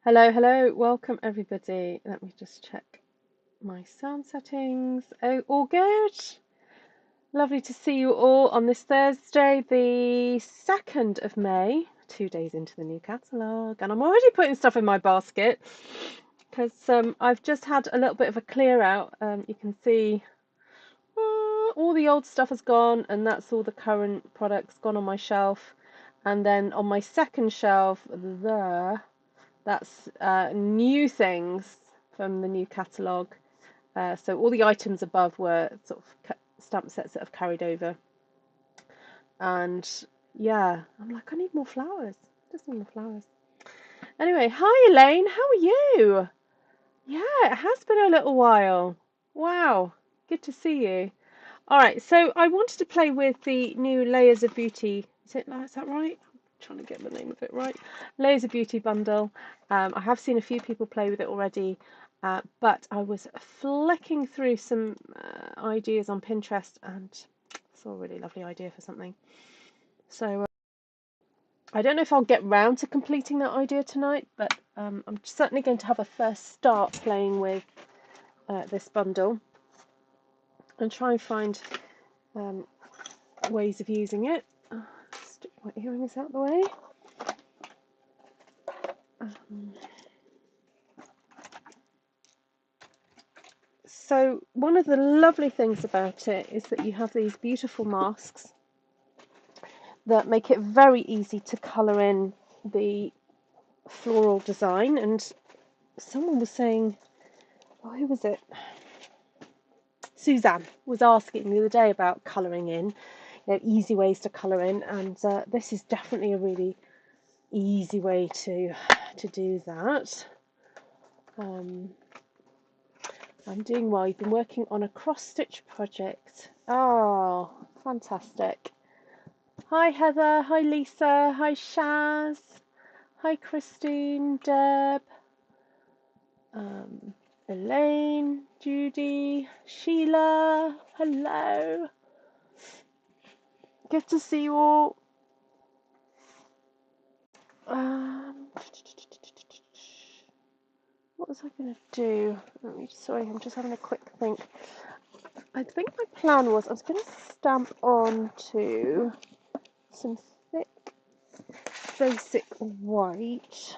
Hello, hello, welcome everybody. Let me just check my sound settings. Oh, all good. Lovely to see you all on this Thursday, the 2nd of May, 2 days into the new catalogue. And I'm already putting stuff in my basket because I've just had a little bit of a clear out. You can see all the old stuff has gone, and that's all the current products gone on my shelf. And then on my second shelf, there. That's new things from the new catalogue. So all the items above were sort of stamp sets that have carried over. And yeah, I'm like, I need more flowers. Just need more flowers. Anyway, hi Elaine, how are you? Yeah, it has been a little while. Wow, good to see you. All right, so I wanted to play with the new Layers of Beauty. Is that right? I'm trying to get the name of it right. Layers of Beauty bundle. I have seen a few people play with it already, but I was flicking through some ideas on Pinterest and saw a really lovely idea for something. So I don't know if I'll get round to completing that idea tonight, but I'm certainly going to have a first start playing with this bundle and try and find ways of using it. Stick my earrings out the way. So one of the lovely things about it is that you have these beautiful masks that make it very easy to colour in the floral design. And someone was saying, oh, who was it? Suzanne was asking the other day about colouring in, easy ways to colour in, and this is definitely a really easy way to do that. I'm doing well. You've been working on a cross-stitch project. Oh, fantastic. Hi Heather, hi Lisa, hi Shaz, hi Christine, Deb, Elaine, Judy, Sheila, hello. Good to see you all. What was I going to do? Sorry, I'm just having a quick think. I think my plan was I was going to stamp onto some thick basic white.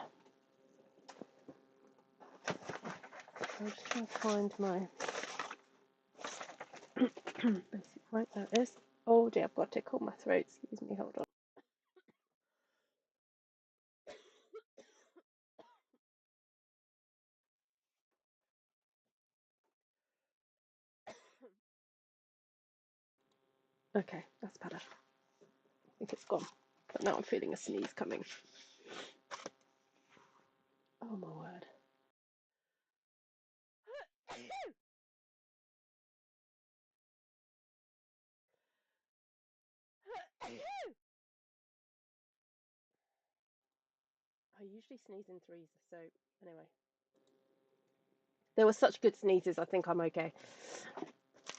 I'm just going to find my basic white. There it is. Oh dear, I've got a tickle in my throat. Excuse me, hold on. Okay, that's better. I think it's gone. But now I'm feeling a sneeze coming. Oh my word. I usually sneeze in threes, so anyway. There were such good sneezes, I think I'm okay.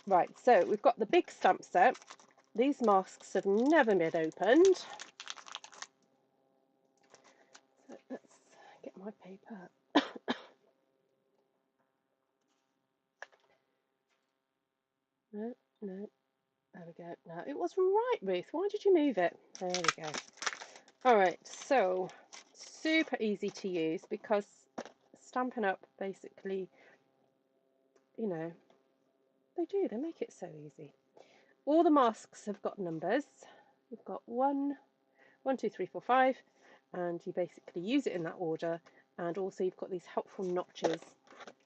Right, so we've got the big stamp set. These masks have never been opened. So let's get my paper. No, no. There we go. No, it was right, Ruth. Why did you move it? There we go. All right, so super easy to use because Stampin' Up basically, they make it so easy. All the masks have got numbers. You've got 1, 2, 3, 4, 5, and you basically use it in that order. And also you've got these helpful notches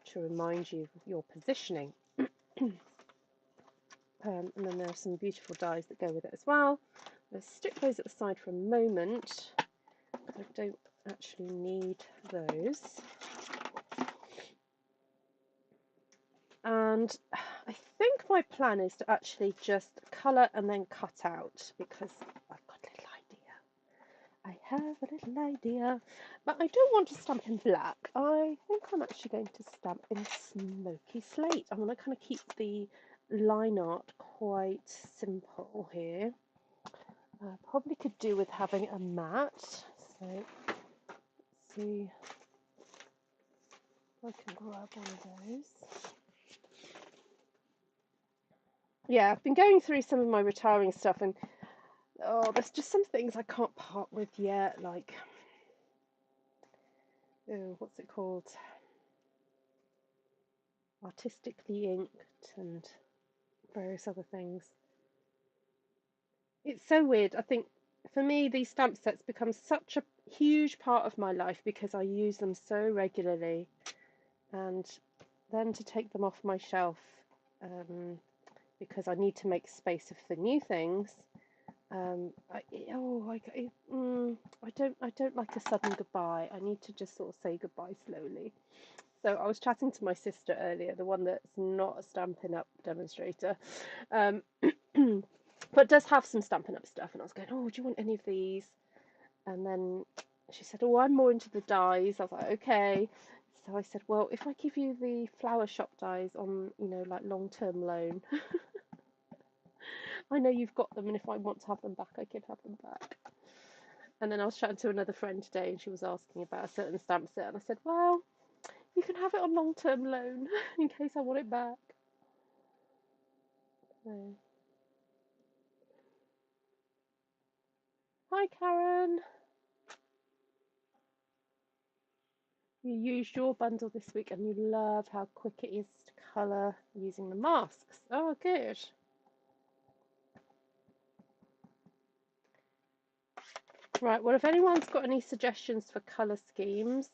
to remind you of your positioning. And then there are some beautiful dies that go with it as well. Let's stick those at the side for a moment. I don't actually need those. And I think my plan is to actually just colour and then cut out because I've got a little idea. I have a little idea. But I don't want to stamp in black. I think I'm actually going to stamp in Smoky Slate. I'm going to kind of keep the line art quite simple here. Probably could do with having a mat. So let's see. I can grab one of those. Yeah, I've been going through some of my retiring stuff, and there's just some things I can't part with yet, like, what's it called? Artistically inked and various other things. It's so weird. I think for me, these stamp sets become such a huge part of my life because I use them so regularly, and then to take them off my shelf because I need to make space for new things. I don't like a sudden goodbye. I need to just sort of say goodbye slowly. So I was chatting to my sister earlier, the one that's not a Stampin' Up demonstrator, but does have some Stampin' Up stuff. And I was going, oh, do you want any of these? And then she said, oh, I'm more into the dies. I was like, okay. So I said, well, if I give you the flower shop dies on, like long-term loan, I know you've got them, and if I want to have them back, I can have them back. And then I was chatting to another friend today, and she was asking about a certain stamp set, and I said, well, you can have it on long-term loan in case I want it back. So. Hi, Karen. You used your bundle this week, and you love how quick it is to colour using the masks. Oh, good. Right, well, if anyone's got any suggestions for colour schemes...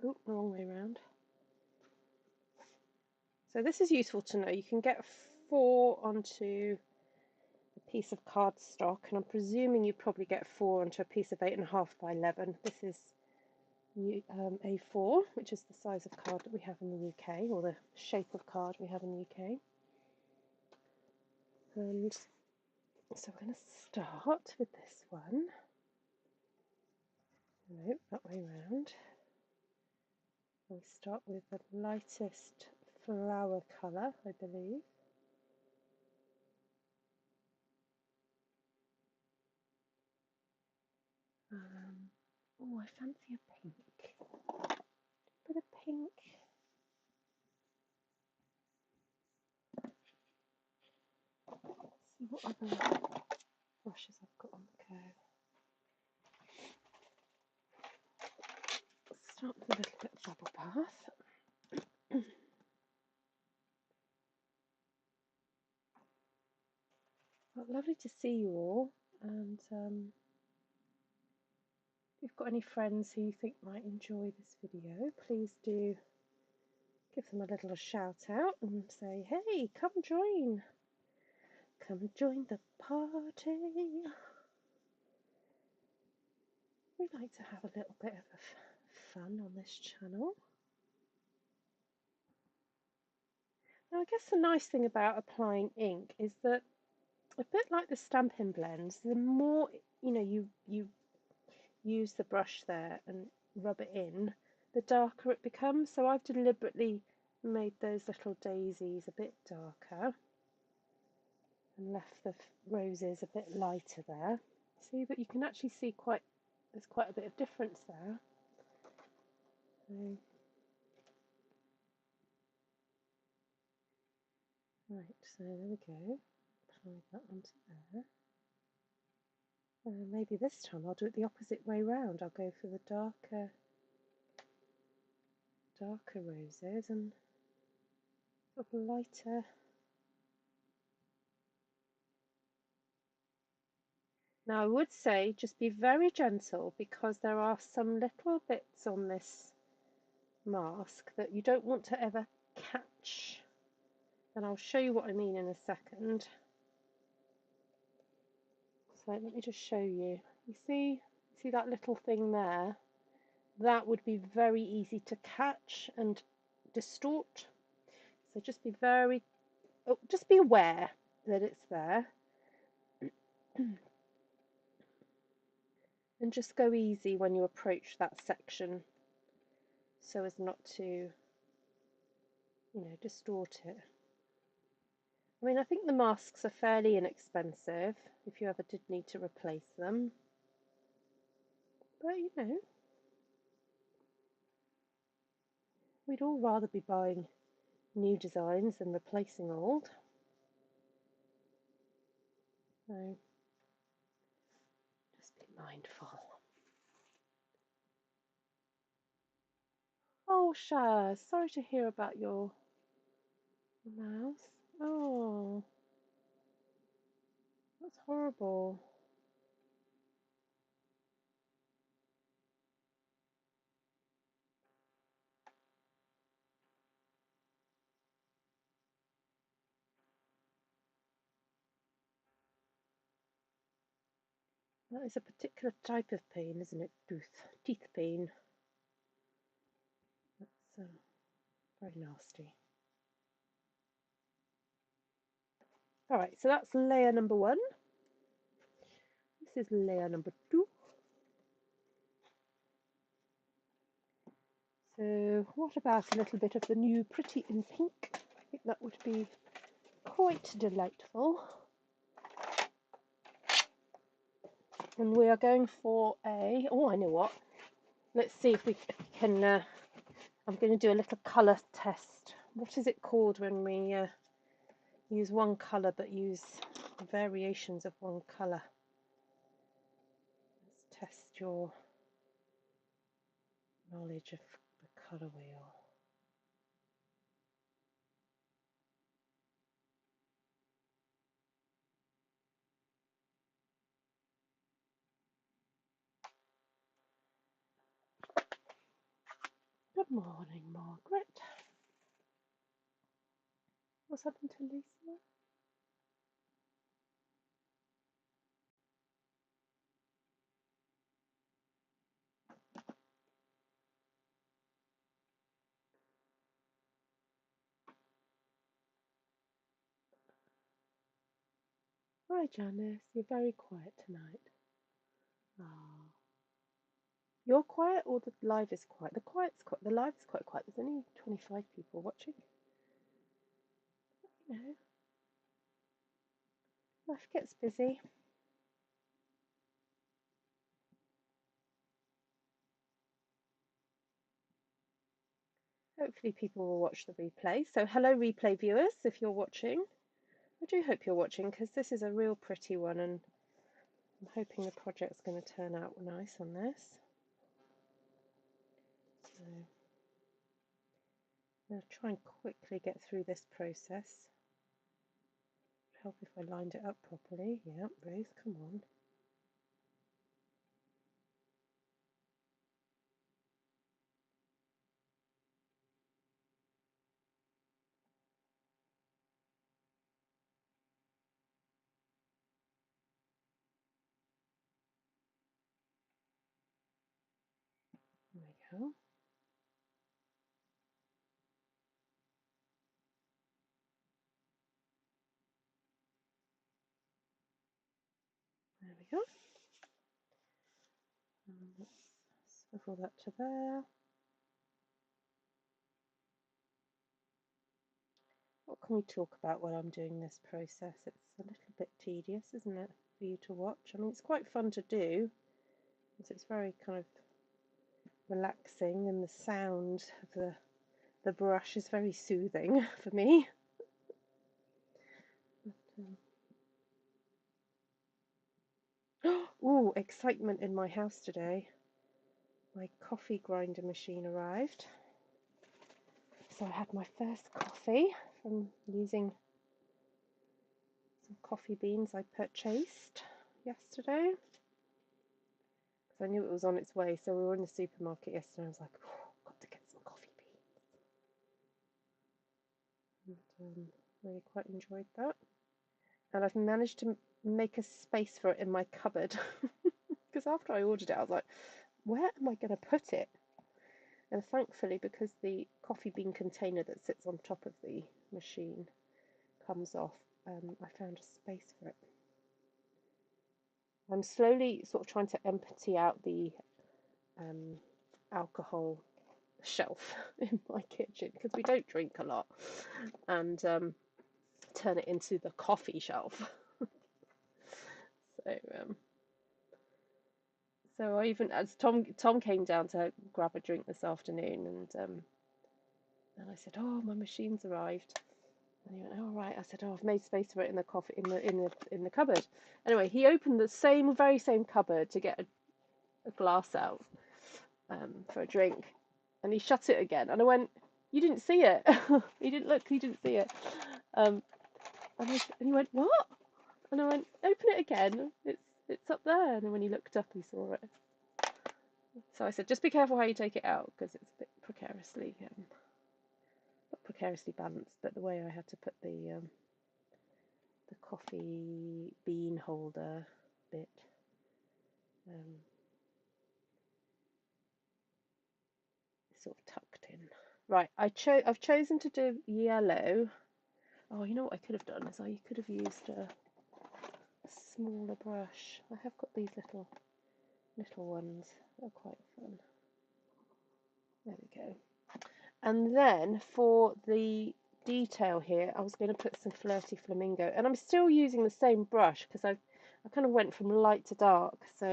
Oh, wrong way round. So this is useful to know. You can get 4 onto a piece of cardstock, and I'm presuming you probably get 4 onto a piece of 8.5 by 11. This is A4, which is the size of card that we have in the UK, or the shape of card we have in the UK. And so we're going to start with this one. Nope, that way round. We start with the lightest flower colour, I believe. Oh, I fancy a pink. Bit of pink. Let's see what other brushes I've got on the go. Let's start with a little bit of bubble bath. Well, lovely to see you all, and if you've got any friends who you think might enjoy this video, please do give them a little shout out and say, hey, come join the party. We like to have a little bit of fun on this channel. Now, I guess the nice thing about applying ink is that, a bit like the Stampin' blends, the more you use the brush there and rub it in, the darker it becomes. So I've deliberately made those little daisies a bit darker and left the roses a bit lighter there. See, but you can actually see there's quite a bit of difference there. So, right, so there we go. Apply that onto there. Maybe this time I'll do it the opposite way round. I'll go for the darker roses and sort of lighter. Now I would say just be very gentle, because there are some little bits on this mask that you don't want to ever catch, and I'll show you what I mean in a second. So let me just show you. You see that little thing there? That would be very easy to catch and distort. So just be just be aware that it's there. And just go easy when you approach that section so as not to, distort it. I mean, I think the masks are fairly inexpensive if you ever did need to replace them. But, We'd all rather be buying new designs than replacing old. So just be mindful. Oh, Shaz, sorry to hear about your mouse. Oh, that's horrible. That is a particular type of pain, isn't it? Teeth pain. That's very nasty. All right, so that's layer number 1. This is layer number 2. So what about a little bit of the new Pretty in Pink? I think that would be quite delightful. And we are going for a, oh, I know what. Let's see if we can, I'm going to do a little colour test. What is it called when we use one colour but use variations of one colour? Let's test your knowledge of the colour wheel. Good morning, Margaret. What's happened to Lisa? Hi, Janice. You're very quiet tonight. Oh. You're quiet or the live is quiet? The live is quite quiet. There's only 25 people watching. You know, life gets busy. Hopefully people will watch the replay. So hello replay viewers, if you're watching. I do hope you're watching because this is a real pretty one and I'm hoping the project's going to turn out nice on this. So I'm going to try and quickly get through this process. Help if I lined it up properly. Yeah, Ruth, come on. There we go. There we go. Let's swivel that to there. What can we talk about while I'm doing this process? It's a little bit tedious, isn't it, for you to watch? I mean, it's quite fun to do, because it's very kind of relaxing, and the sound of the brush is very soothing for me. Ooh, excitement in my house today. My coffee grinder machine arrived. So I had my first coffee from using some coffee beans I purchased yesterday. Because I knew it was on its way, so we were in the supermarket yesterday and I was like, oh, got to get some coffee beans. And really quite enjoyed that. And I've managed to make a space for it in my cupboard. Because after I ordered it, I was like, where am I going to put it? And thankfully, because the coffee bean container that sits on top of the machine comes off, I found a space for it. I'm slowly sort of trying to empty out the alcohol shelf in my kitchen because we don't drink a lot, and turn it into the coffee shelf. So I even, as Tom came down to grab a drink this afternoon, and And I said, "Oh, my machine's arrived." And he went, "All right." I said, "Oh, I've made space for it in the coffee in the cupboard." Anyway, he opened the very same cupboard to get a glass out for a drink, and he shut it again. And I went, "You didn't see it." He didn't look. He didn't see it. And he went, "What?" And I went, "Open it again. It's up there." And then when he looked up, he saw it. So I said, "Just be careful how you take it out, because it's a bit precariously, not precariously balanced, but the way I had to put the coffee bean holder bit. Sort of tucked in. Right, I've chosen to do yellow. Oh, you know what I could have done is I could have used a smaller brush. I have got these little ones. They're quite fun. There we go. And then for the detail here, I was going to put some Flirty Flamingo, and I'm still using the same brush because I kind of went from light to dark, so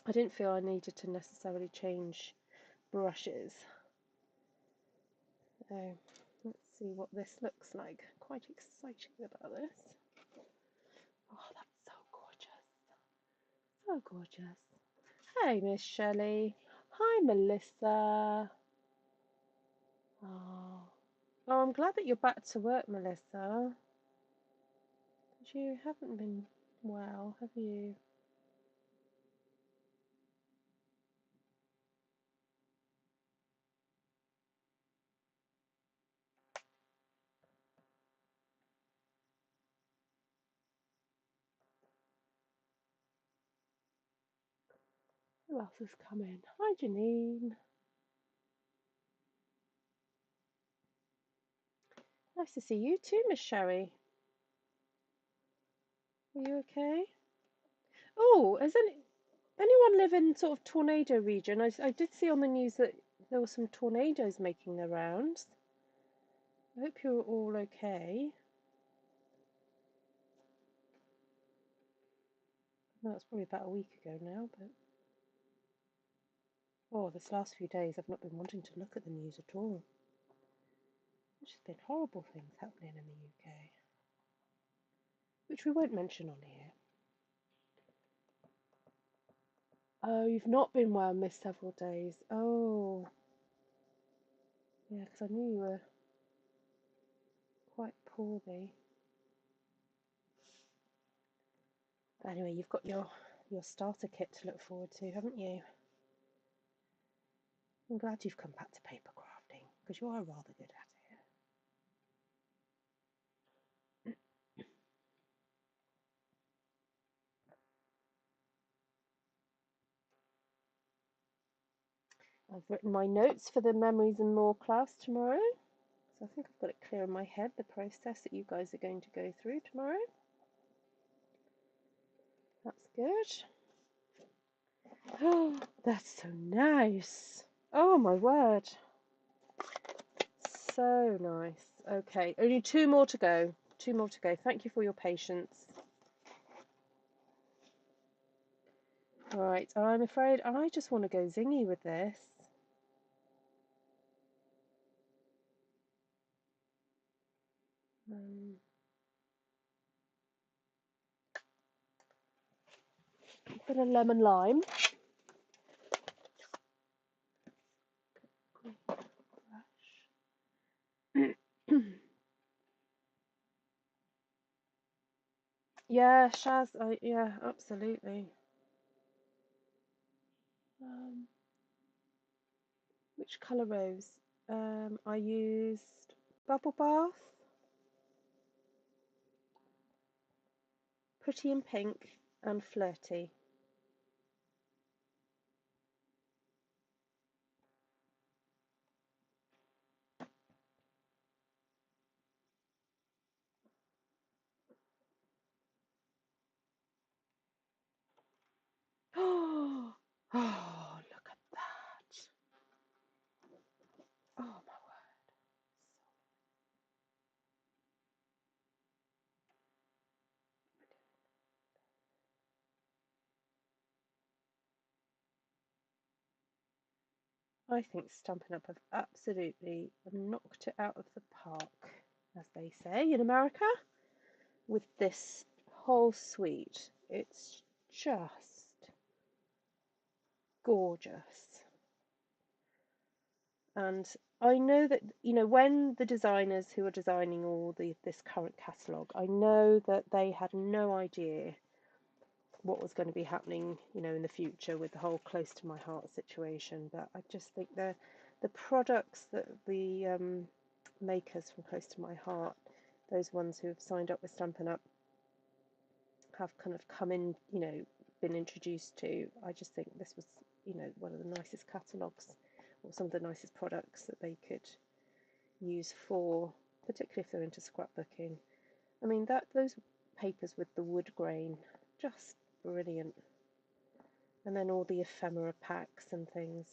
I didn't feel I needed to necessarily change brushes. So let's see what this looks like. Quite excited about this. Oh, that's so gorgeous. So gorgeous. Hey, Miss Shelley. Hi, Melissa. Oh. Oh, I'm glad that you're back to work, Melissa. You haven't been well, have you? Who else has come in? Hi, Janine. Nice to see you too, Miss Sherry. Are you okay? Oh, anyone live in sort of tornado region? I did see on the news that there were some tornadoes making their rounds. I hope you're all okay. No, it's probably about a week ago now, but oh, this last few days I've not been wanting to look at the news at all. There's just been horrible things happening in the UK, which we won't mention on here. Oh, you've not been well, missed several days. Oh, yeah, because I knew you were quite poorly. But anyway, you've got your starter kit to look forward to, haven't you? I'm glad you've come back to paper crafting, because you are rather good at it. I've written my notes for the Memories and More class tomorrow. So I think I've got it clear in my head, the process that you guys are going to go through tomorrow. That's good. Oh, that's so nice. Oh my word. So nice. Okay, only two more to go. Two more to go. Thank you for your patience. Alright, I'm afraid I just want to go zingy with this. Bit of lemon lime. Yeah, Shaz, yeah, absolutely. Which colour rose? I used Bubble Bath, Pretty in Pink, and Flirty. Oh, look at that. Oh, my word. I think Stampin' Up have absolutely knocked it out of the park, as they say in America, with this whole suite. It's just gorgeous. And I know that, you know, when the designers who are designing all this current catalogue, I know that they had no idea what was going to be happening, you know, in the future with the whole close to my heart situation. But I just think the products that the makers from Close to My Heart, those ones who have signed up with Stampin' Up, have kind of come in, you know, been introduced to. I just think this was, you know, one of the nicest catalogues, or some of the nicest products that they could use for, particularly if they're into scrapbooking. I mean, those papers with the wood grain, just brilliant. And then all the ephemera packs and things.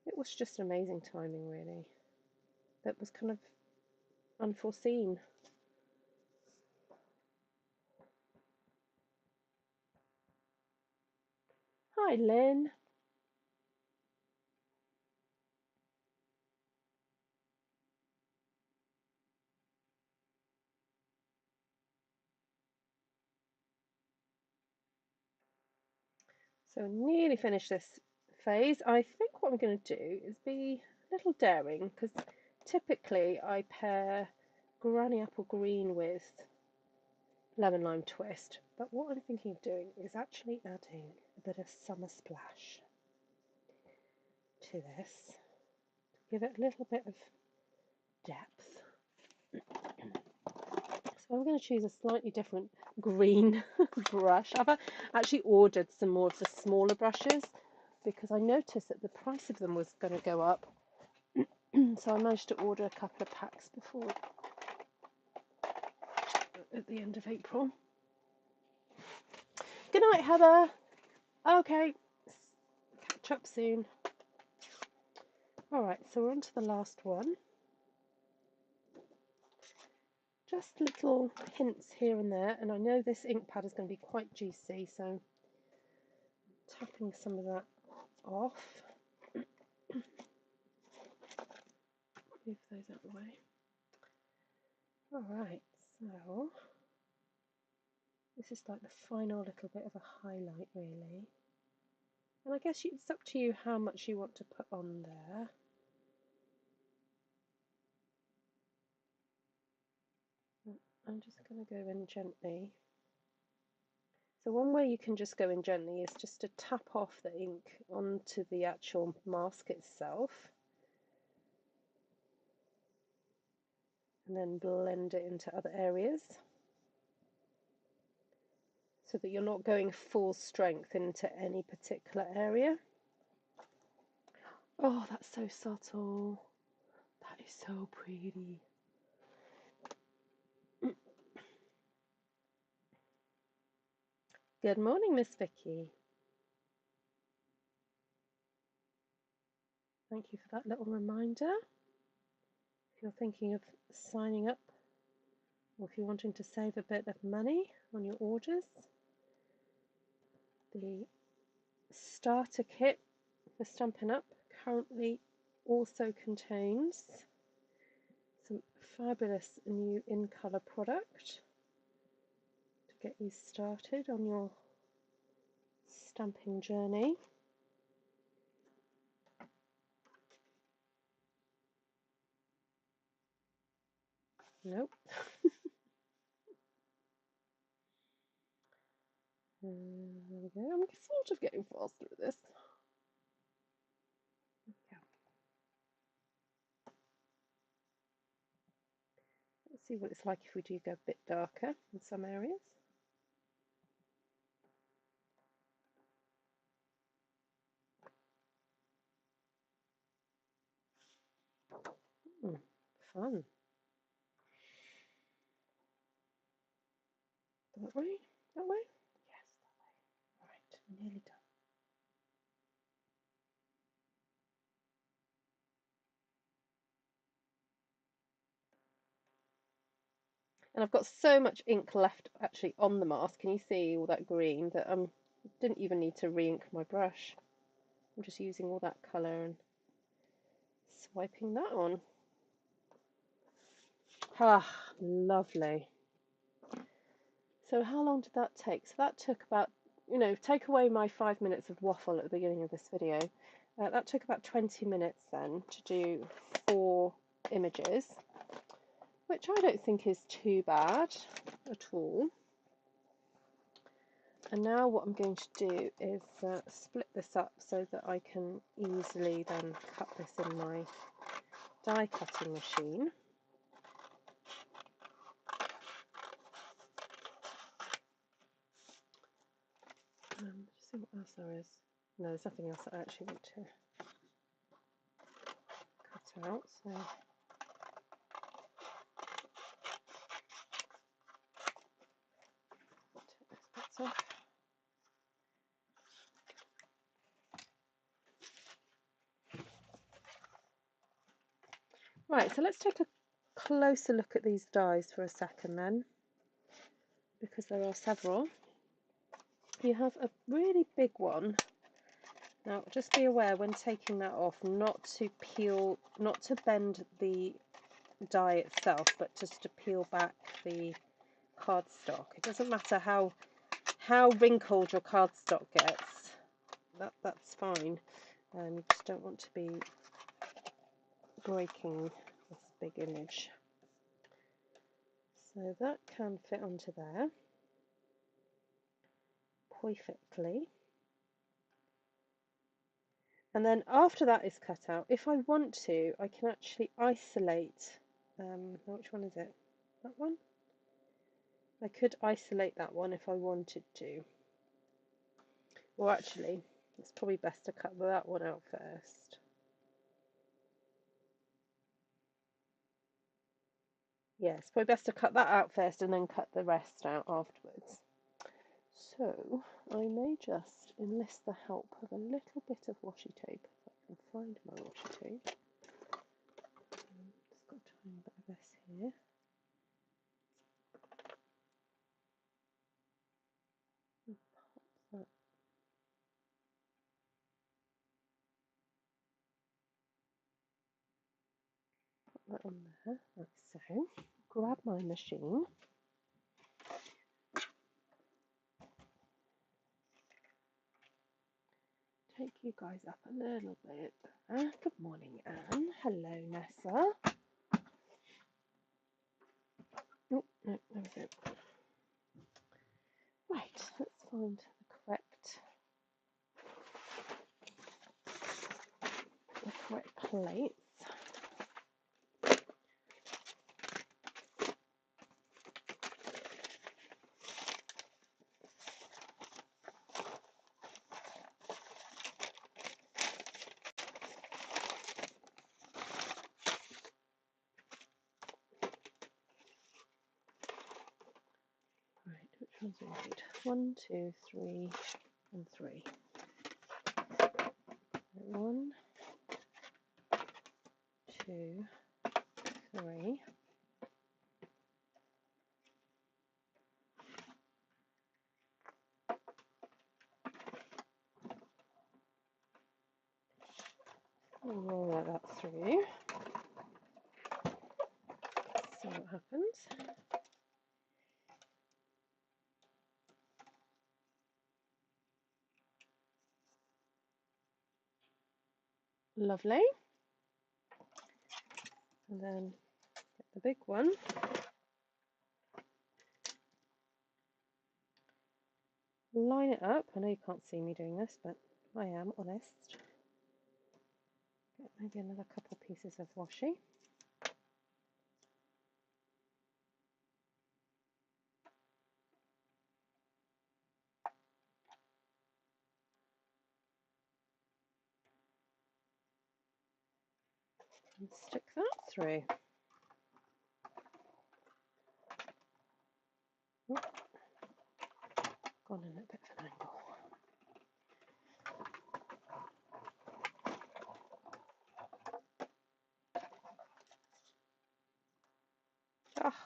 It was just amazing timing, really. That was kind of unforeseen. Hi, Lynn. So nearly finished this phase. I think what I'm going to do is be a little daring, because typically I pair Granny Apple Green with Lemon Lime Twist. But what I'm thinking of doing is actually adding a bit of Summer Splash to this, to give it a little bit of depth. So I'm going to choose a slightly different green brush. I've actually ordered some more of the smaller brushes because I noticed that the price of them was going to go up. So I managed to order a couple of packs before, at the end of April. Good night, Heather. Okay, catch up soon. All right, so we're on to the last one. Just little hints here and there, and I know this ink pad is going to be quite juicy, so I'm tapping some of that off. Move those out of the way. Alright, so this is like the final little bit of a highlight, really. And I guess it's up to you how much you want to put on there. I'm just going to go in gently. So one way you can just go in gently is just to tap off the ink onto the actual mask itself. And then blend it into other areas, so that you're not going full strength into any particular area. Oh, that's so subtle. That is so pretty. Good morning, Miss Vicky. Thank you for that little reminder. If you're thinking of signing up, or if you're wanting to save a bit of money on your orders, the starter kit for Stampin' Up currently also contains some fabulous new in-colour product to get you started on your stamping journey. Nope. There we go. I'm sort of getting faster at this. Okay. Let's see what it's like if we do go a bit darker in some areas. Fun. That way? That way? Yes, that way. Alright, nearly done. And I've got so much ink left actually on the mask. Can you see all that green that I didn't even need to re-ink my brush. I'm just using all that colour and swiping that on. Ah, lovely. So how long did that take? So that took about, take away my 5 minutes of waffle at the beginning of this video. That took about 20 minutes then to do 4 images, which I don't think is too bad at all. And now what I'm going to do is split this up so that I can easily then cut this in my die cutting machine. Just see what else there is. No, there's nothing else that I actually want to cut out. So take this bit off. Right, so let's take a closer look at these dies for a second then, because there are several. You have a really big one. Now, just be aware when taking that off not to bend the die itself, but just to peel back the cardstock. It doesn't matter how wrinkled your cardstock gets. That's fine. You just don't want to be breaking this big image. So that can fit onto there perfectly. And then after that is cut out, if I want to, I can actually isolate, which one is it? That one? I could isolate that one if I wanted to. Or actually, it's probably best to cut that one out first. Yeah, it's probably best to cut that out first and then cut the rest out afterwards. So I may just enlist the help of a little bit of washi tape, if I can find my washi tape. Just got a tiny bit of this here. Pop that on there, like so. Grab my machine. Take you guys up a little bit. Good morning, Anne. Hello, Nessa. Oh, no, there we go. Right, let's find the correct plates. Right, which ones do we need? 1, 2, 3, and 3. 1, 2, 3. Roll that through. See what happens. Lovely. And then get the big one. Line it up. I know you can't see me doing this, but I am honest. Get maybe another couple pieces of washi. And stick that through. Oh, gone in a bit of an angle. Ah,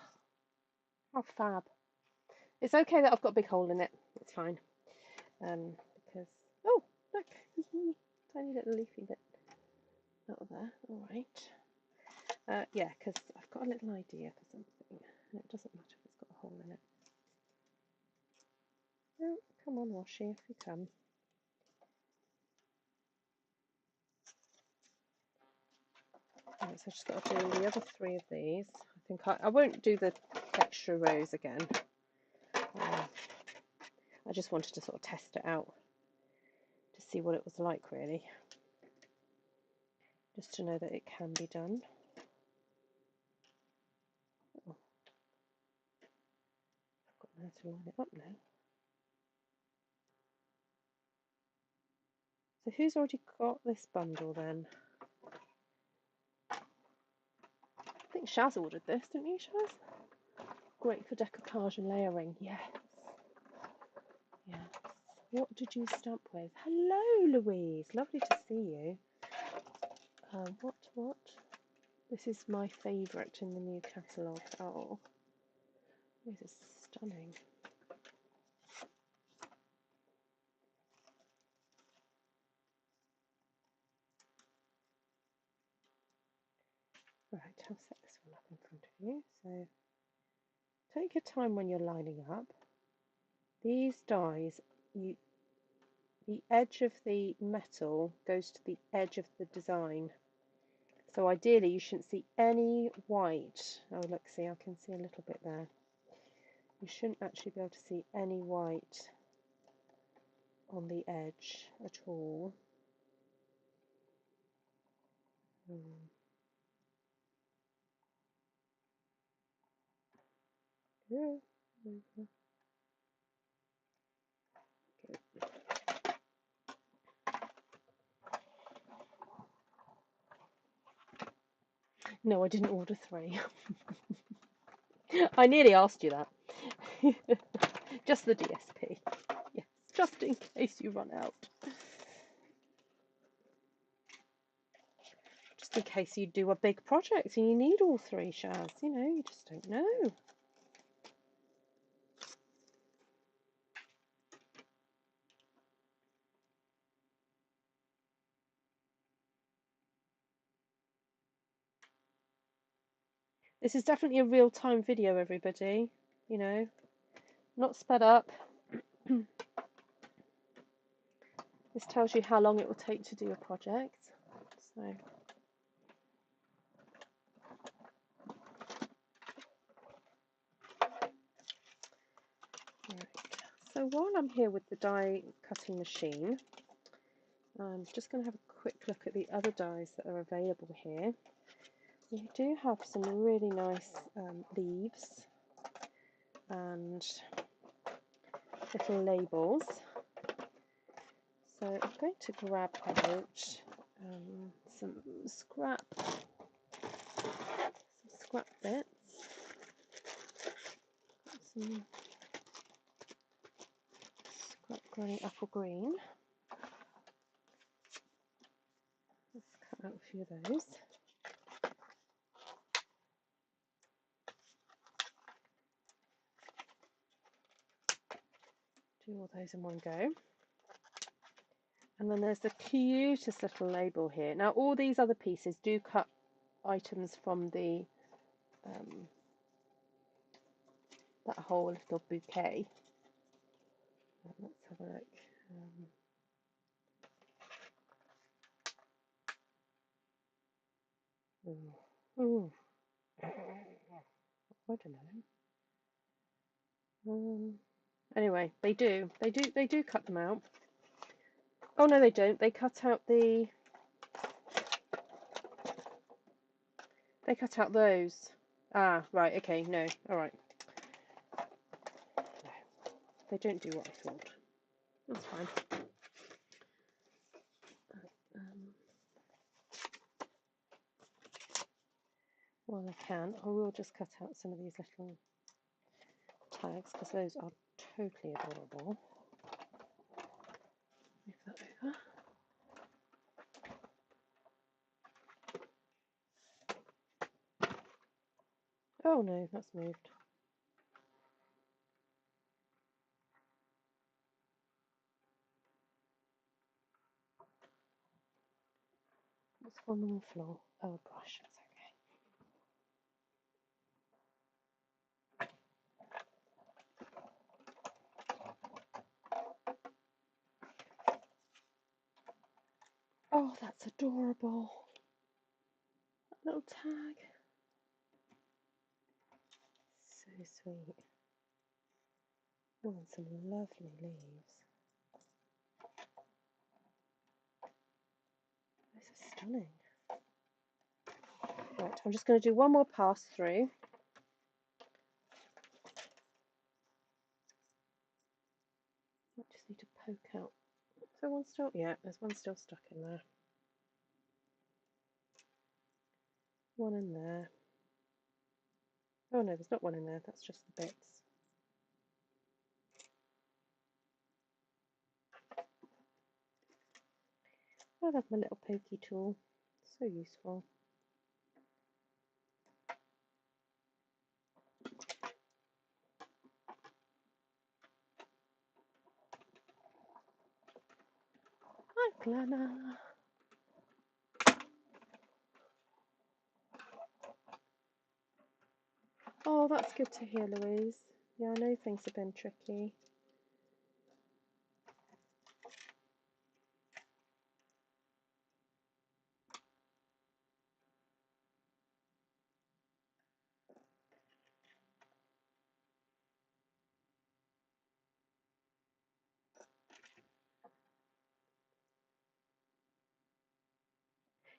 how fab. It's okay that I've got a big hole in it. It's fine. Because, oh, look, tiny little leafy bit out there. All right. Yeah, because I've got a little idea for something, and it doesn't matter if it's got a hole in it. Oh, come on, Washi, if you come. Right, so I've just got to do the other 3 of these. I think I won't do the extra rows again. I just wanted to sort of test it out to see what it was like, really. Just to know that it can be done. Oh, I've got now to line it up now. So who's already got this bundle then? I think Shaz ordered this, didn't you, Shaz? Great for decoupage and layering. Yes. Yes. What did you stamp with? Hello, Louise. Lovely to see you. What? This is my favourite in the new catalogue. Oh, this is stunning. Right, I'll set this one up in front of you. So take your time when you're lining up. These dies, the edge of the metal goes to the edge of the design. So ideally you shouldn't see any white. Oh look, see, I can see a little bit there. You shouldn't actually be able to see any white on the edge at all. Yeah. Good. No, I didn't order 3. I nearly asked you that. Just the DSP. Yes, just in case you run out. Just in case you do a big project and you need all 3, Shaz. You know, you just don't know. This is definitely a real-time video, everybody. You know, not sped up. This tells you how long it will take to do a project. So, right. So while I'm here with the die cutting machine, I'm just going to have a quick look at the other dies that are available here. We do have some really nice leaves and little labels. So I'm going to grab out some scrap bits, some scrap granny apple green. Let's cut out a few of those. Do all those in one go. And then there's the cutest little label here. Now all these other pieces do cut items from the that whole little bouquet. Let's have a look. Ooh. I don't know. Anyway, they do cut them out. Oh no, they don't. They cut out the. They cut out those. Ah, right. Okay. No. All right. No, they don't do what I thought. That's fine. Well, I can. I will just cut out some of these little tags because those are totally adorable. Move that over. Oh no, that's moved. What's fallen on the floor? Oh gosh, that's okay. Oh, that's adorable. That little tag. So sweet. Oh, and some lovely leaves. This is stunning. Right, I'm just going to do one more pass through. I just need to poke out. Is there one still? Yeah, there's one still stuck in there. One in there. Oh no, there's not one in there, that's just the bits. I love my little pokey tool. So useful. Hi, Glenna. Oh, that's good to hear, Louise. Yeah, I know things have been tricky.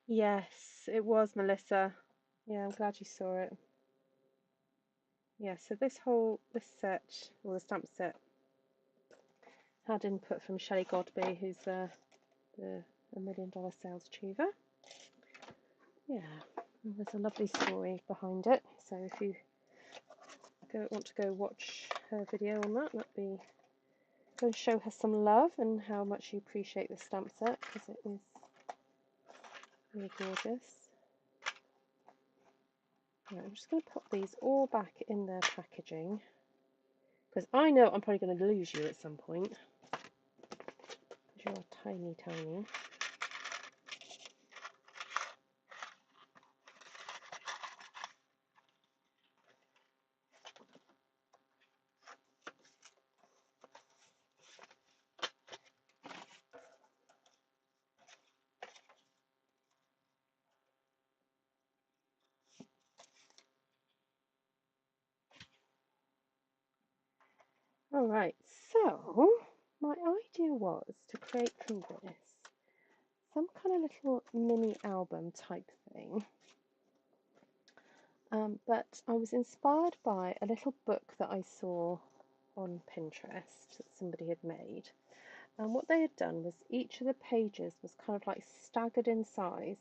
Yes, it was Melissa. Yeah, I'm glad you saw it. Yeah, so this set, or the stamp set, had input from Shelley Godby, who's the $1 million sales achiever. Yeah, and there's a lovely story behind it. So if you want to go watch her video on that, that'd be go and show her some love and how much you appreciate the stamp set, because it is really gorgeous. Right, I'm just going to pop these all back in their packaging, because I know I'm probably going to lose you at some point, because you are tiny, tiny. Alright, so my idea was to create from this some kind of little mini album type thing. But I was inspired by a little book that I saw on Pinterest that somebody had made. And what they had done was each of the pages was kind of like staggered in size,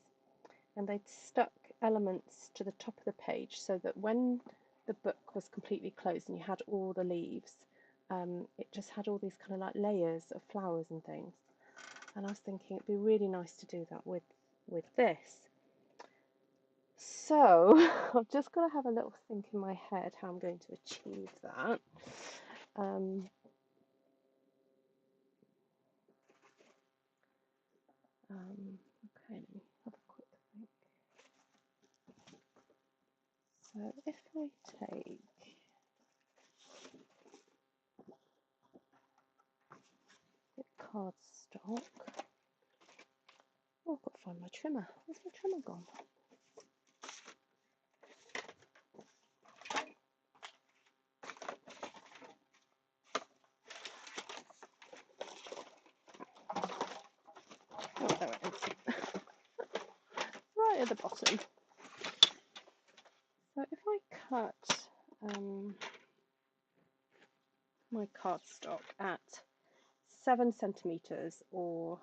and they'd stuck elements to the top of the page so that when the book was completely closed and you had all the leaves, it just had all these kind of like layers of flowers and things. And I was thinking it'd be really nice to do that with this. So I've just got to have a little think in my head how I'm going to achieve that. Okay, let me have a quick think. So if I take cardstock, oh, I've got to find my trimmer. Where's my trimmer gone? Oh, there it is. Right at the bottom. So if I cut my cardstock at 7 centimeters, or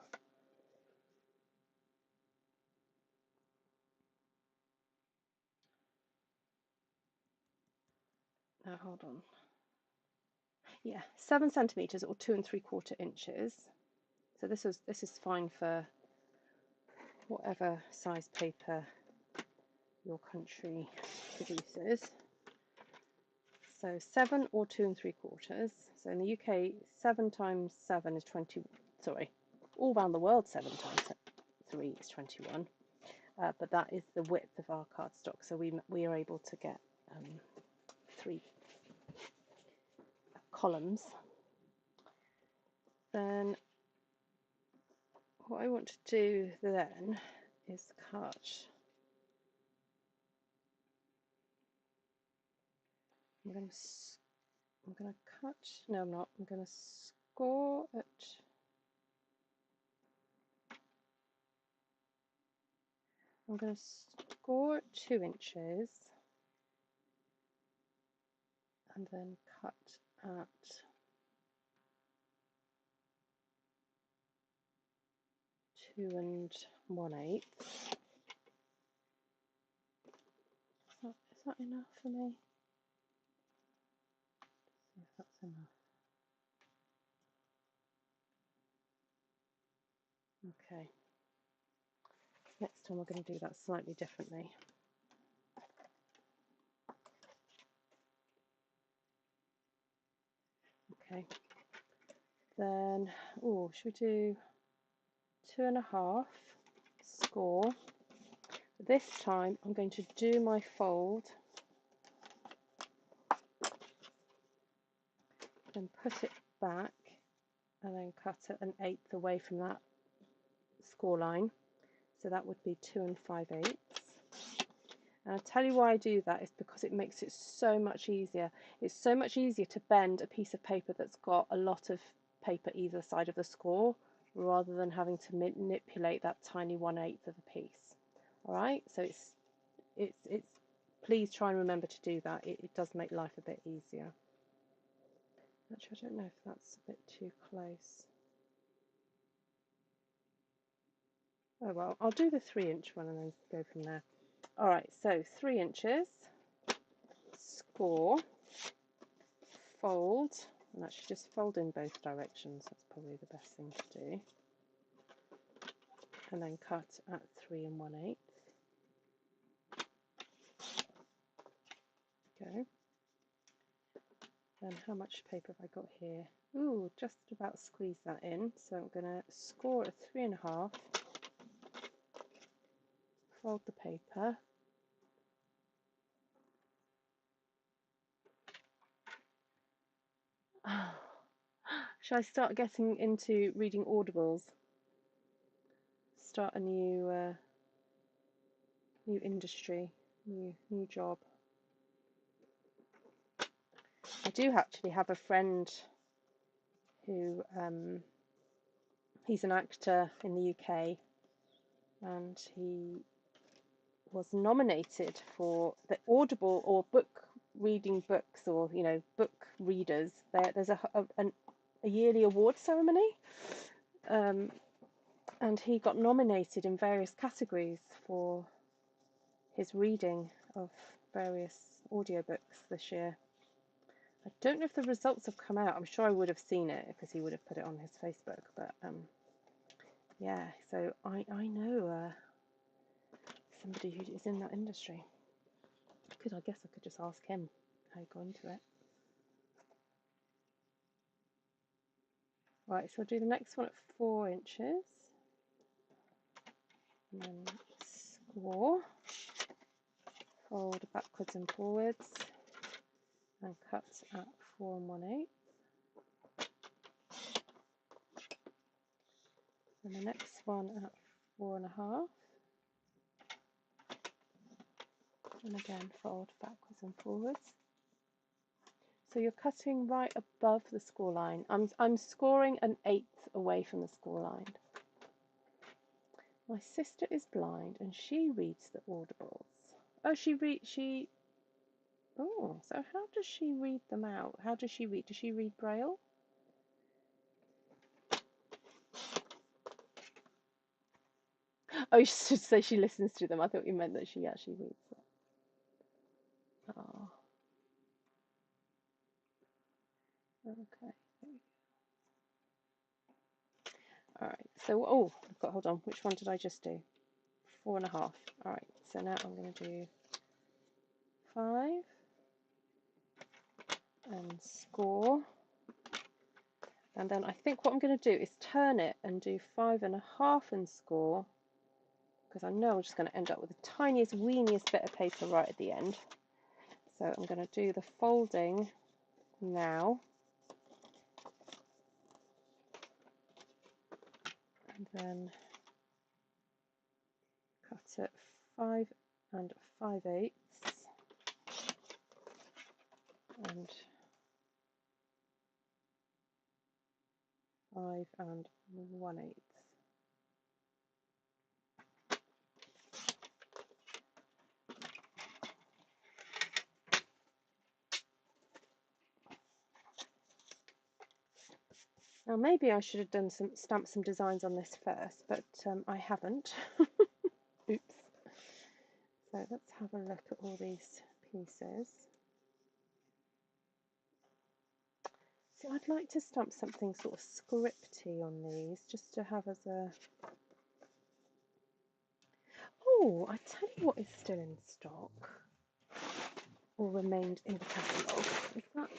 hold on, yeah, 7 centimeters or 2 3/4 inches. So this is fine for whatever size paper your country produces. So 7 or 2 3/4. So in the UK, 7 times 7 is 20. Sorry, all around the world, 7 times 3 is 21. but that is the width of our cardstock, so we are able to get 3 columns. Then what I want to do then is cut. I'm going to cut. No, I'm not. I'm going to score it. I'm going to score at 2 inches and then cut at 2 1/8. Is that enough for me? Let's see if that's enough. Okay. Next time we're going to do that slightly differently. Okay. Then, oh, should we do 2.5 score? This time I'm going to do my fold, then put it back, and then cut it 1/8 away from that score line. So that would be 2 5/8. And I'll tell you why I do that is because it makes it so much easier. It's so much easier to bend a piece of paper that's got a lot of paper either side of the score, rather than having to manipulate that tiny 1/8 of a piece. All right, so it's please try and remember to do that. It does make life a bit easier. Actually, I don't know if that's a bit too close. Oh well, I'll do the 3-inch one and then go from there. All right, so 3 inches, score, fold, and actually just fold in both directions. That's probably the best thing to do. And then cut at 3 1/8. Go. Then how much paper have I got here? Ooh, just about squeeze that in. So I'm going to score at 3.5. Fold the paper. Shall I start getting into reading audibles? Start a new industry, new job. I do actually have a friend who he's an actor in the UK, and he was nominated for the Audible or book reading books, or book readers. There's a yearly award ceremony, and he got nominated in various categories for his reading of various audiobooks this year. I don't know if the results have come out. I'm sure I would have seen it because he would have put it on his Facebook. But yeah, so I know somebody who is in that industry. I guess I could just ask him how he got into it. Right, so I'll do the next one at 4 inches. And then score, fold backwards and forwards, and cut at 4 1/8. And the next one at 4.5. And again, fold backwards and forwards. So you're cutting right above the score line. I'm scoring 1/8 away from the score line. My sister is blind and she reads the audibles. Oh, so how does she read them out? How does she read? Does she read Braille? Oh, you should say she listens to them. I thought you meant that she actually reads them. Oh. Okay. Alright, so, hold on. Which one did I just do? 4.5. Alright, so now I'm going to do 5 and score. And then I think what I'm going to do is turn it and do 5.5 and score. because I know I'm just going to end up with the tiniest, weeniest bit of paper right at the end. So I'm going to do the folding now. And then cut it 5 5/8 and 5 1/8. Now maybe I should have done stamped some designs on this first, but I haven't. Oops. So let's have a look at all these pieces. See, I'd like to stamp something sort of scripty on these, just to have as a... Oh, I tell you what is still in stock, or remained in the catalogue. Is that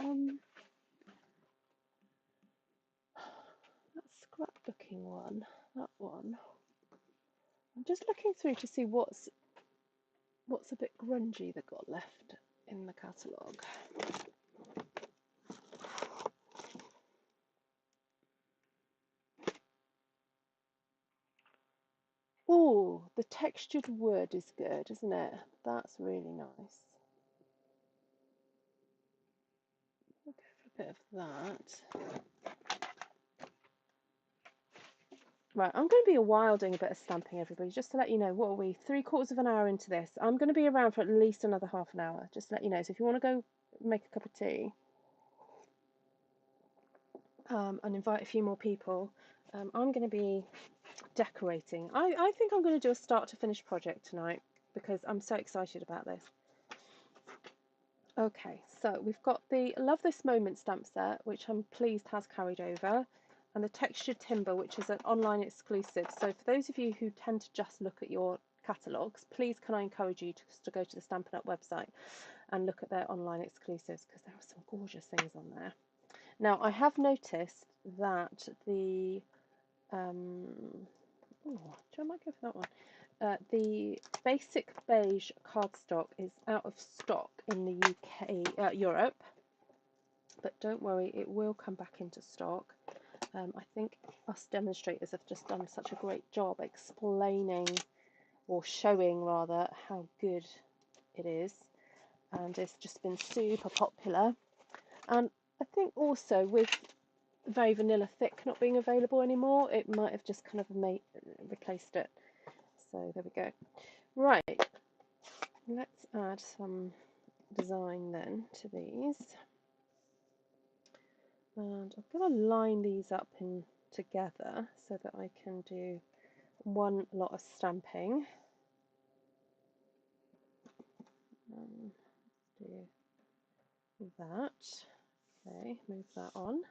that scrapbooking one? That one. I'm just looking through to see what's a bit grungy that got left in the catalogue. Oh, the textured wood is good, isn't it? That's really nice. I'll go for a bit of that. Right, I'm going to be a while doing a bit of stamping, everybody, just to let you know. What are we? 3/4 of an hour into this. I'm going to be around for at least another half an hour, just to let you know. So if you want to go make a cup of tea and invite a few more people, I'm going to be decorating. I think I'm going to do a start to finish project tonight because I'm so excited about this. Okay, so we've got the Love This Moment stamp set, which I'm pleased has carried over, and the Textured Timber, which is an online exclusive. So for those of you who tend to just look at your catalogues, please can I encourage you to go to the Stampin' Up website and look at their online exclusives, because there are some gorgeous things on there. Now, I have noticed that the I might go for that one. The basic beige cardstock is out of stock in the UK, Europe, but don't worry, it will come back into stock. I think us demonstrators have just done such a great job explaining, or showing rather, how good it is, and it's just been super popular. And I think also with Very Vanilla Thick not being available anymore, it might have just kind of replaced it. So there we go. Right, let's add some design then to these. And I'm going to line these up in together so that I can do one lot of stamping. Do that. Okay, move that on.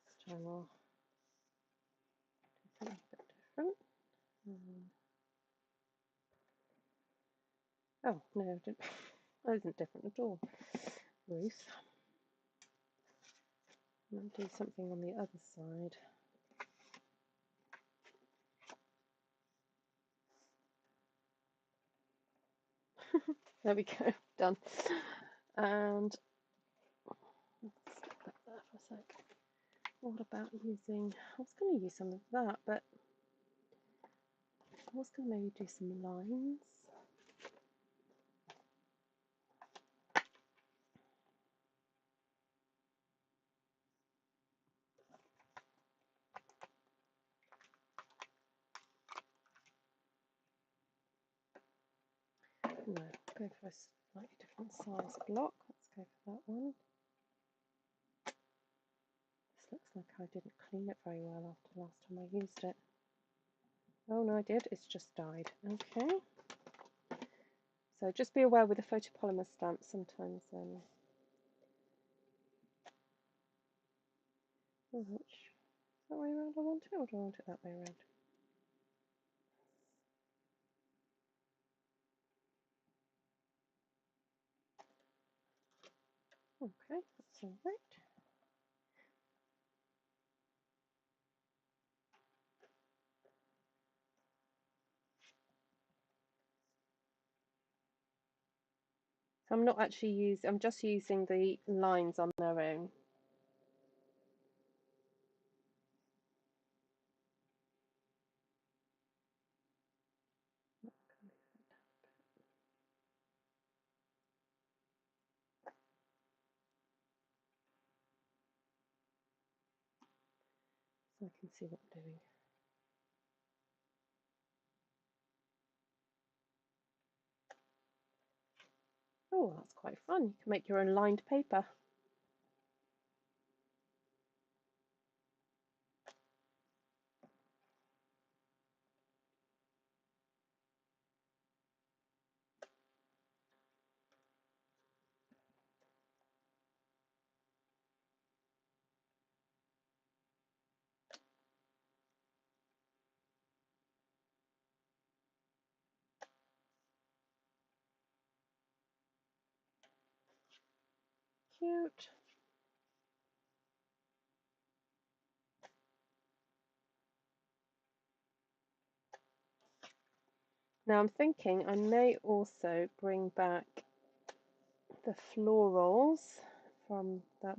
This time I'll do something a bit different. Oh, no, that isn't different at all. Ruth. I'm going to do something on the other side. There we go, done. And let's stick that there for a sec. What about using, I was going to use some of that, but I was going to maybe do some lines. No, go for a slightly different size block. Let's go for that one. This looks like I didn't clean it very well after the last time I used it. Oh no, I did. It's just dyed. Okay. So just be aware with the photopolymer stamps sometimes. Which is that way around I want it, or do I want it that way around? Okay, that's all right. So I'm not actually using, I'm just using the lines on their own. So I can see what I'm doing. Oh, that's quite fun. You can make your own lined paper. Cute. Now I'm thinking I may also bring back the florals from that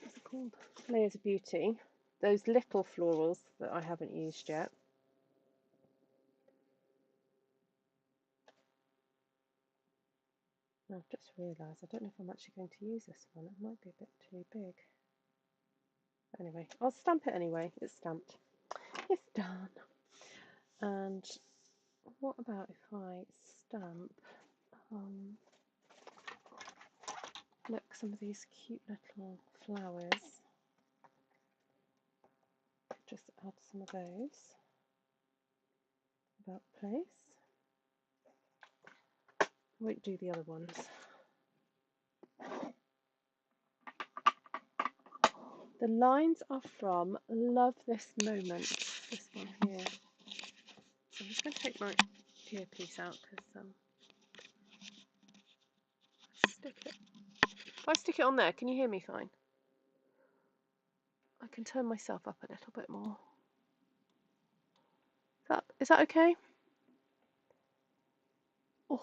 what's it called? Layers of Beauty. Those little florals that I haven't used yet. I've just realised I don't know if I'm actually going to use this one. It might be a bit too big. Anyway, I'll stamp it anyway. It's stamped. It's done. And what about if I stamp, look, some of these cute little flowers. Just add some of those about place. I won't do the other ones. The lines are from Love This Moment, this one here. So I'm just going to take my earpiece out because stick it. If I stick it on there, can you hear me fine? I can turn myself up a little bit more. Is that okay? Oh.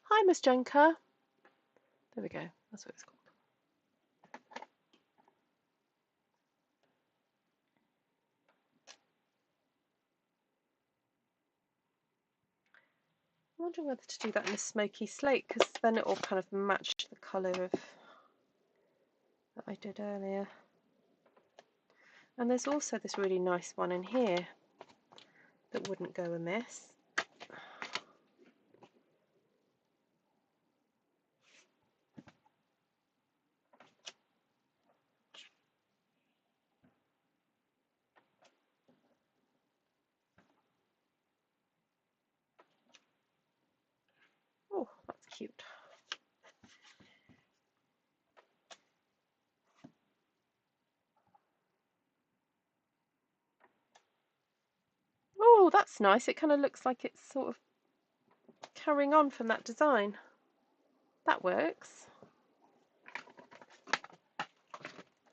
Hi, Miss Jenka. There we go. That's what it's called. I'm wondering whether to do that in a smoky slate because then it will kind of match the colour of that I did earlier. And there's also this really nice one in here that wouldn't go amiss. Oh, that's cute. Oh, that's nice. It kind of looks like it's sort of carrying on from that design. That works.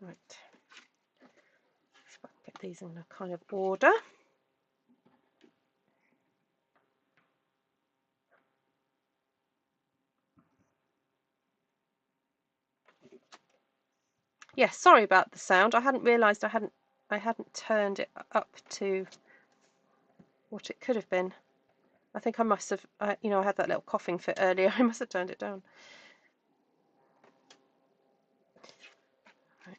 Right. So I can get these in a kind of order. Yes, sorry about the sound. I hadn't realised I hadn't turned it up to what it could have been. I think I must have, you know, I had that little coughing fit earlier. I must have turned it down. Right.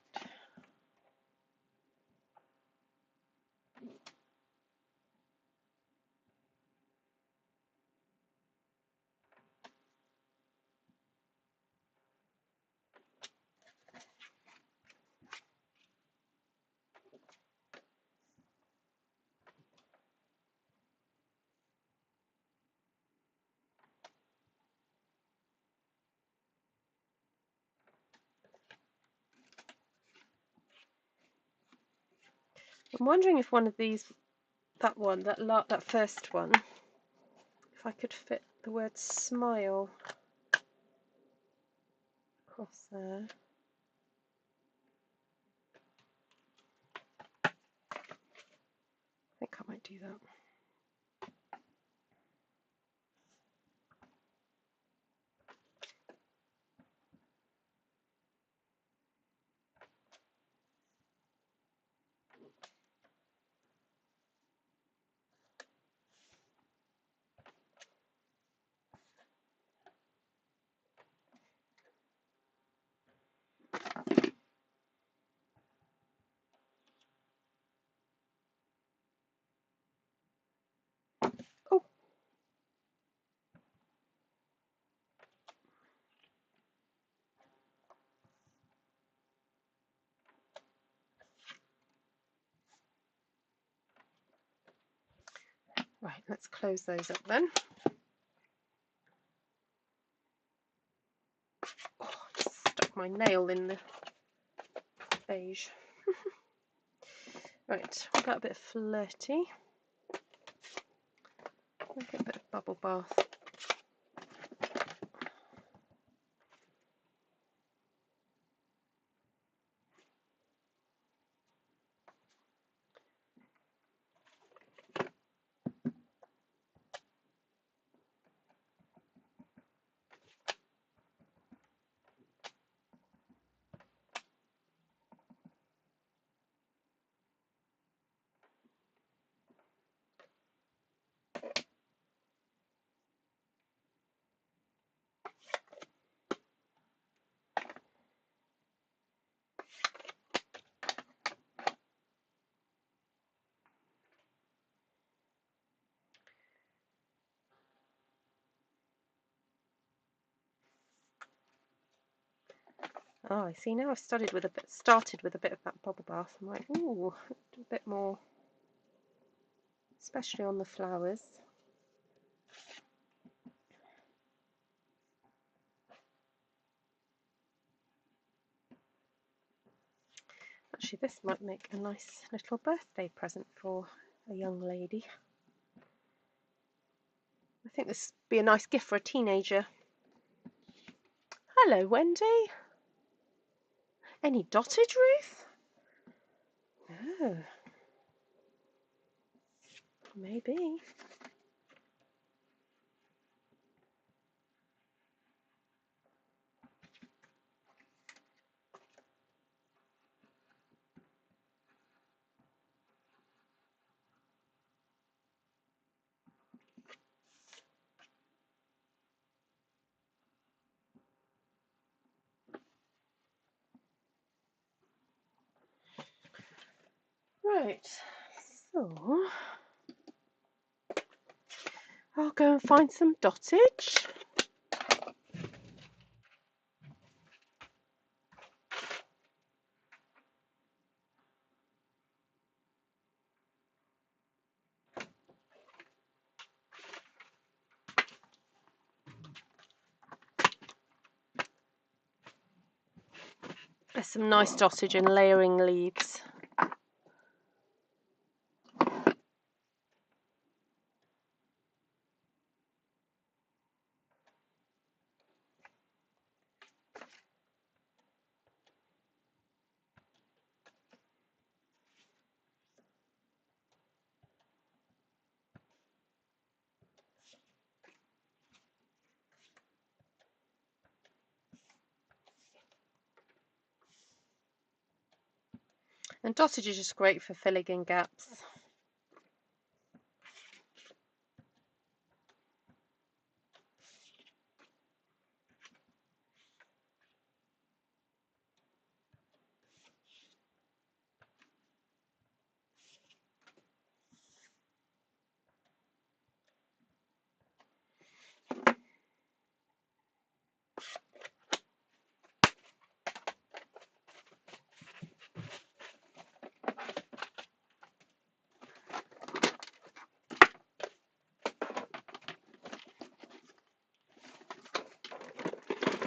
I'm wondering if one of these, that first one, if I could fit the word smile across there. I think I might do that. Oh, right, let's close those up then. Oh, I just stuck my nail in the beige. Right, we've got a bit of flirty. Make it a bit of bubble bath. Oh, I see now. I've started with a bit of that bubble bath. I'm like, ooh, a bit more, especially on the flowers. Actually, this might make a nice little birthday present for a young lady. I think this would be a nice gift for a teenager. Hello, Wendy. Any dottage, Ruth? Oh, maybe. Right, so I'll go and find some dottage. There's some nice dottage and layering leaves. And dottage is just great for filling in gaps.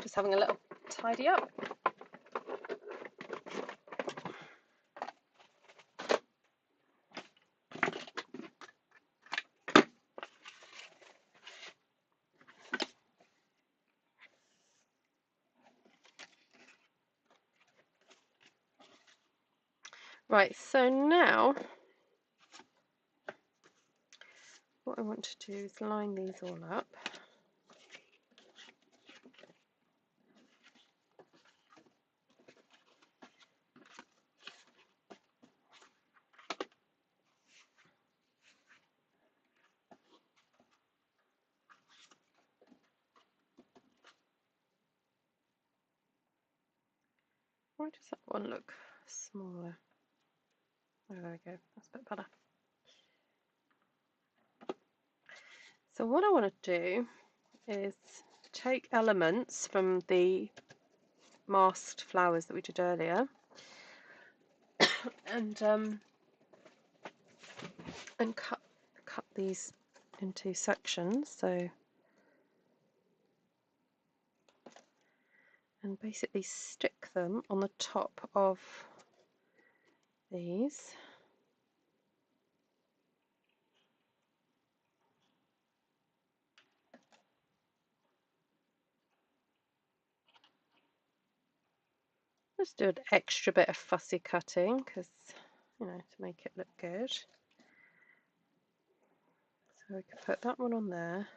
Just having a little tidy up. Right, so now what I want to do is line these all up. Why does that one look smaller? Oh, there we go, that's a bit better. So what I want to do is take elements from the masked flowers that we did earlier and cut these into sections, so and basically stick them on the top of these. Just do an extra bit of fussy cutting because, you know, to make it look good. So we can put that one on there.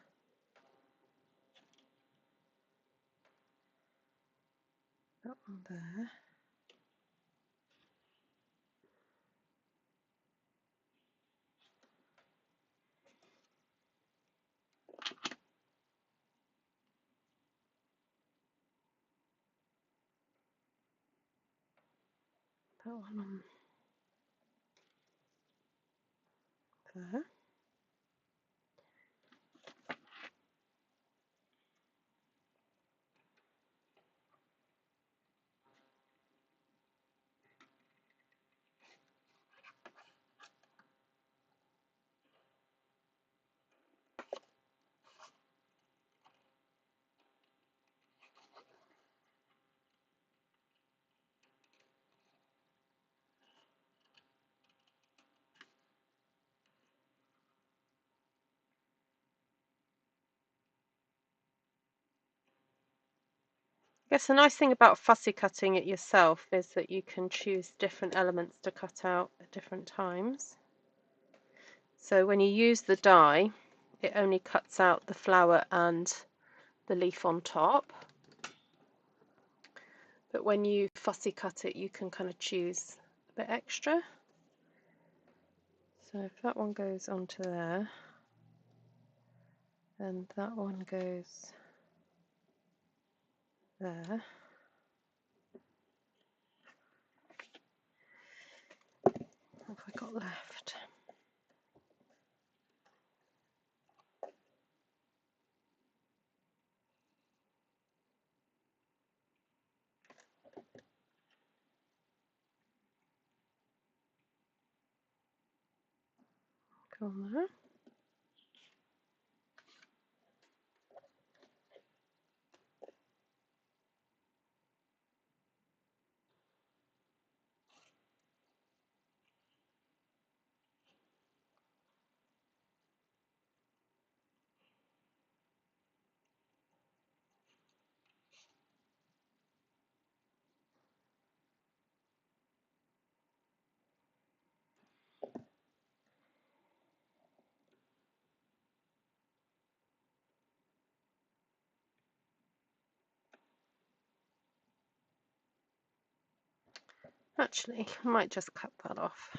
That one there. That one on there. I guess the nice thing about fussy cutting it yourself is that you can choose different elements to cut out at different times. So when you use the die, it only cuts out the flower and the leaf on top. But when you fussy cut it, you can kind of choose a bit extra. So if that one goes onto there, then that one goes there. What have I got left? Go on there. Actually, I might just cut that off.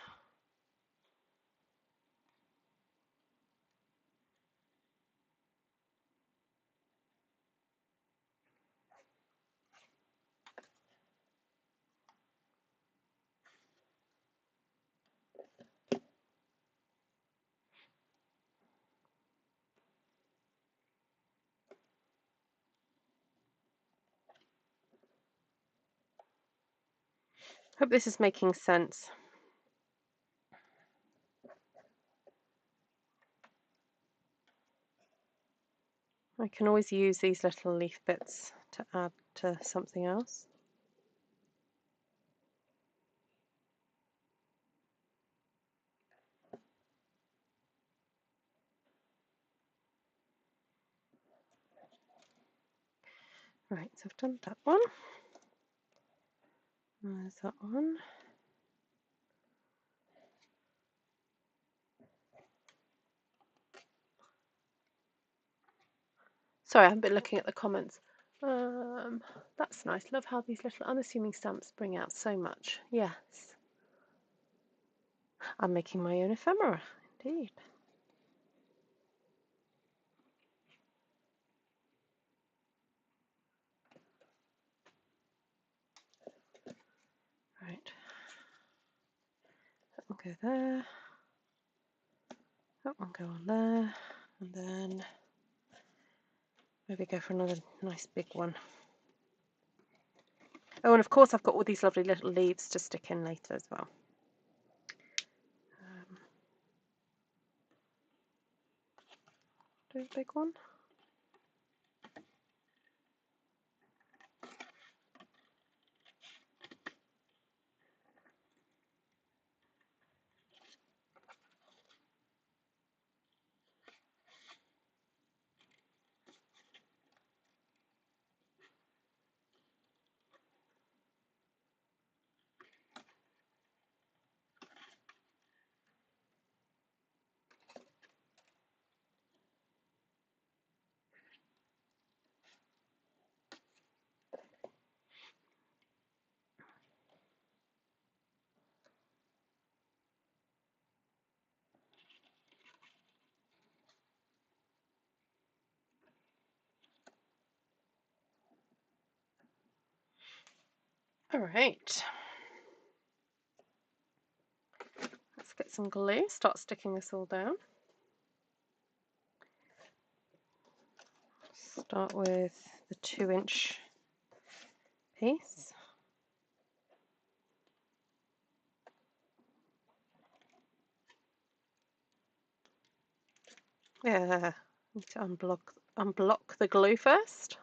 Hope this is making sense. I can always use these little leaf bits to add to something else. Right, so I've done that one. There's that one. Sorry, I haven't been looking at the comments. That's nice. Love how these little unassuming stamps bring out so much. Yes. I'm making my own ephemera, indeed. Right. That one go there. That one go on there. And then maybe go for another nice big one. Oh, and of course I've got all these lovely little leaves to stick in later as well. Do a big one. All right. Let's get some glue, start sticking this all down. Start with the 2-inch piece. Yeah, need to unblock the glue first.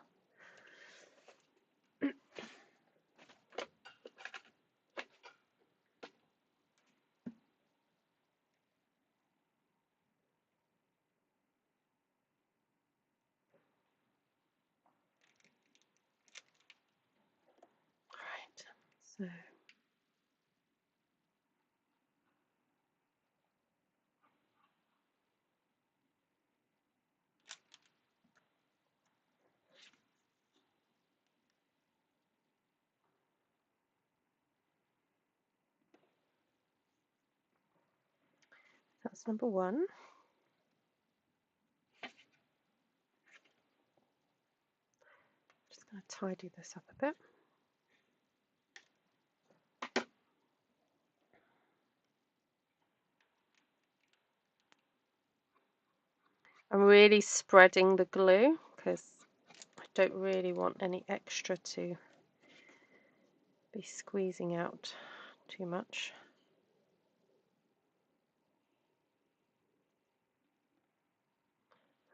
Right, so that's number 1. Just going to tidy this up a bit. I'm really spreading the glue because I don't really want any extra to be squeezing out too much.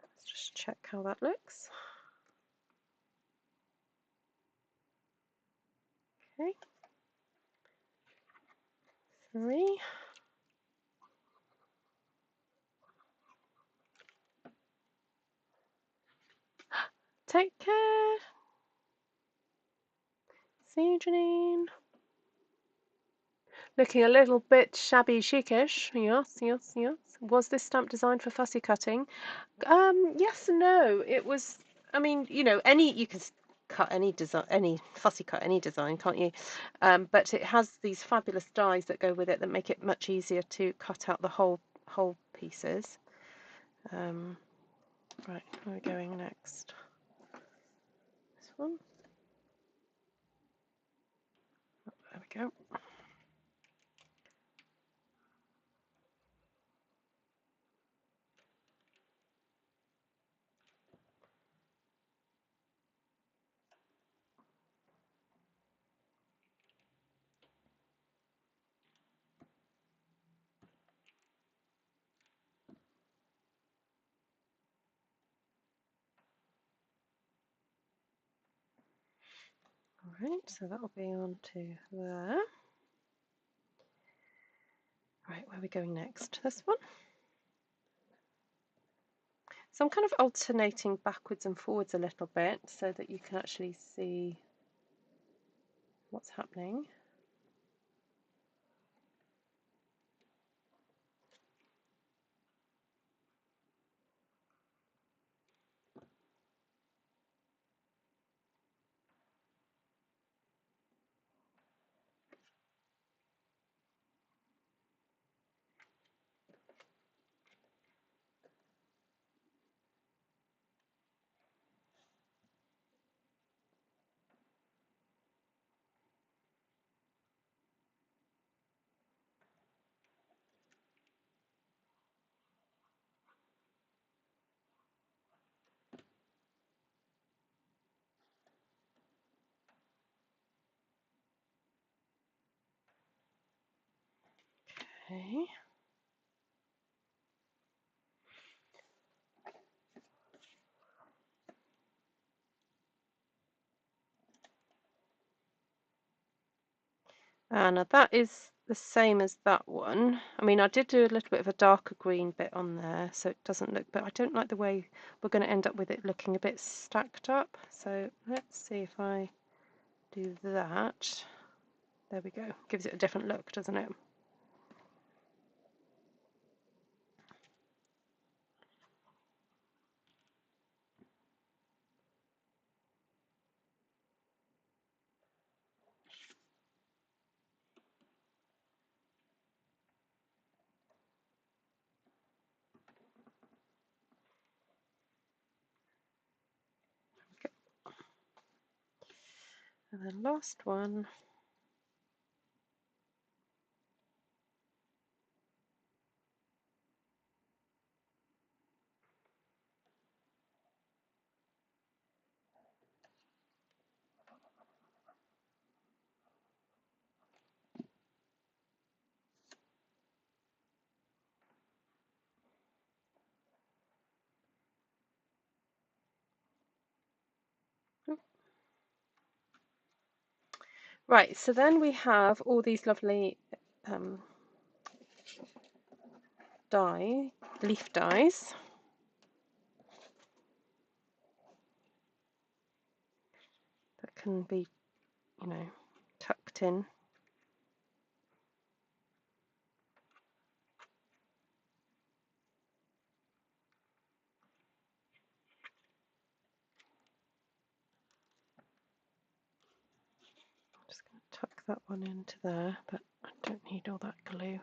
Let's just check how that looks. Okay. 3. Take care. See you, Janine. Looking a little bit shabby chicish. Yes, yes, yes. Was this stamp designed for fussy cutting? Yes and no. It was. I mean, you know, you can cut any design, fussy cut any design, can't you? But it has these fabulous dies that go with it that make it much easier to cut out the whole pieces. Right, where are we going next? This one. Oh, there we go. All right, so that'll be on to there. Right, where are we going next? This one. So I'm kind of alternating backwards and forwards a little bit so that you can actually see what's happening. Okay. And that is the same as that one. I mean, I did do a little bit of a darker green bit on there, so it doesn't look, but I don't like the way we're going to end up with it looking a bit stacked up. So let's see if I do that. There we go. Gives it a different look, doesn't it? And the last one. Right, so then we have all these lovely leaf dies. That can be, you know, tucked in. I'm just going to tuck that one into there, but I don't need all that glue.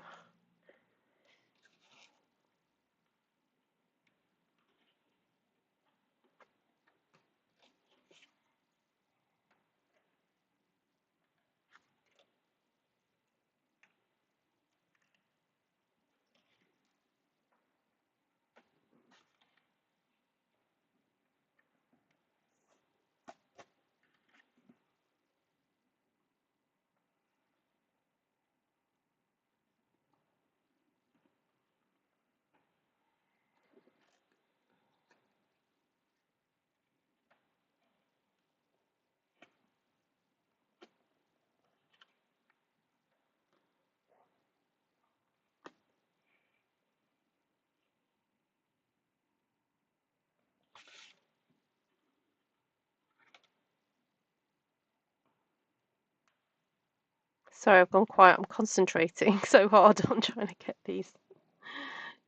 Sorry, I've gone quiet. I'm concentrating so hard on trying to get these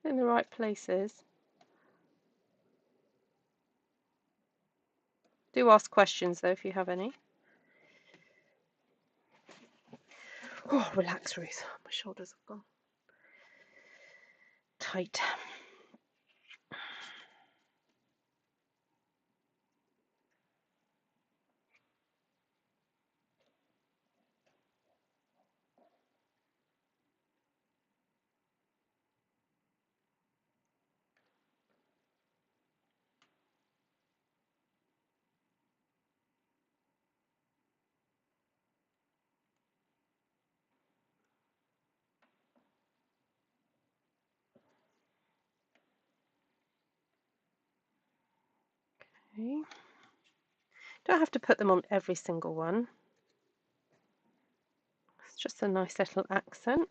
in the right places. Do ask questions though if you have any. Oh, relax, Ruth. My shoulders have gone tight. Okay. Don't have to put them on every single one. It's just a nice little accent.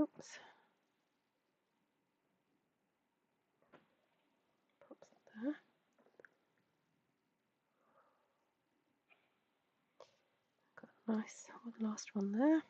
Oops. Pop that there. Got a nice last one there.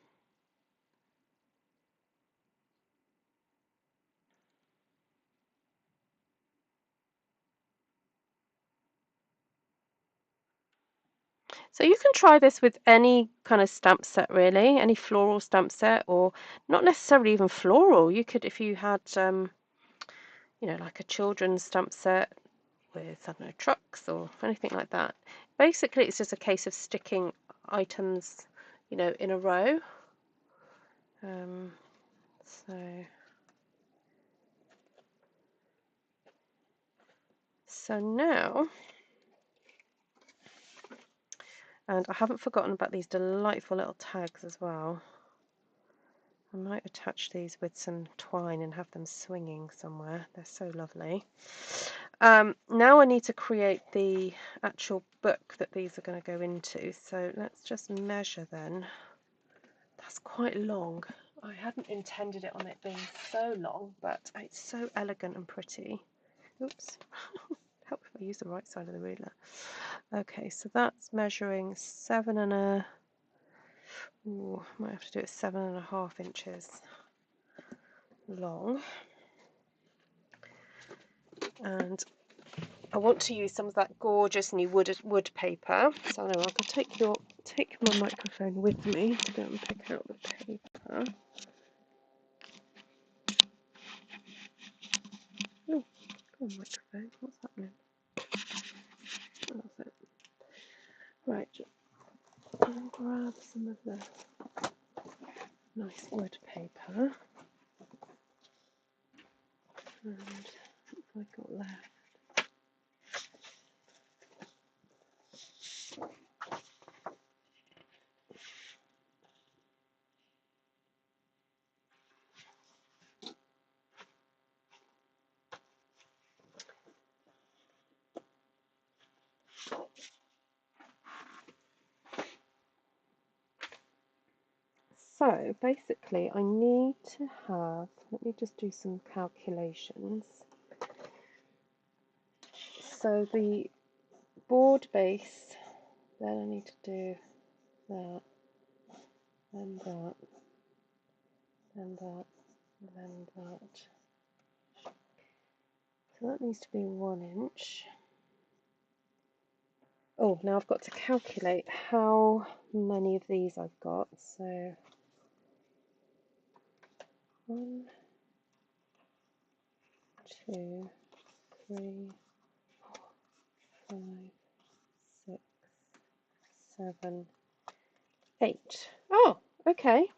So you can try this with any kind of stamp set really, any floral stamp set, or not necessarily even floral. You could, if you had, you know, like a children's stamp set with, I don't know, trucks or anything like that. Basically, it's just a case of sticking items, you know, in a row. So now And I haven't forgotten about these delightful little tags as well. I might attach these with some twine and have them swinging somewhere. They're so lovely. Now I need to create the actual book that these are going to go into. So let's just measure then. That's quite long. I hadn't intended it on it being so long, but it's so elegant and pretty. Oops. Help if I use the right side of the ruler. Okay, so that's measuring 7 might have to do it 7.5 inches long. And I want to use some of that gorgeous new wood paper. So I can take my microphone with me to go and pick out the paper. Oh, come on, microphone. What's happening? That's it. Right, I'll grab some of the nice wood paper. And what have I got left? So basically I need to have, let me just do some calculations. So the board base, then I need to do that, then that, then that, then that. So that needs to be 1 inch. Oh, now I've got to calculate how many of these I've got. So 1, 2, 3, 4, 5, 6, 7, 8. Oh, okay.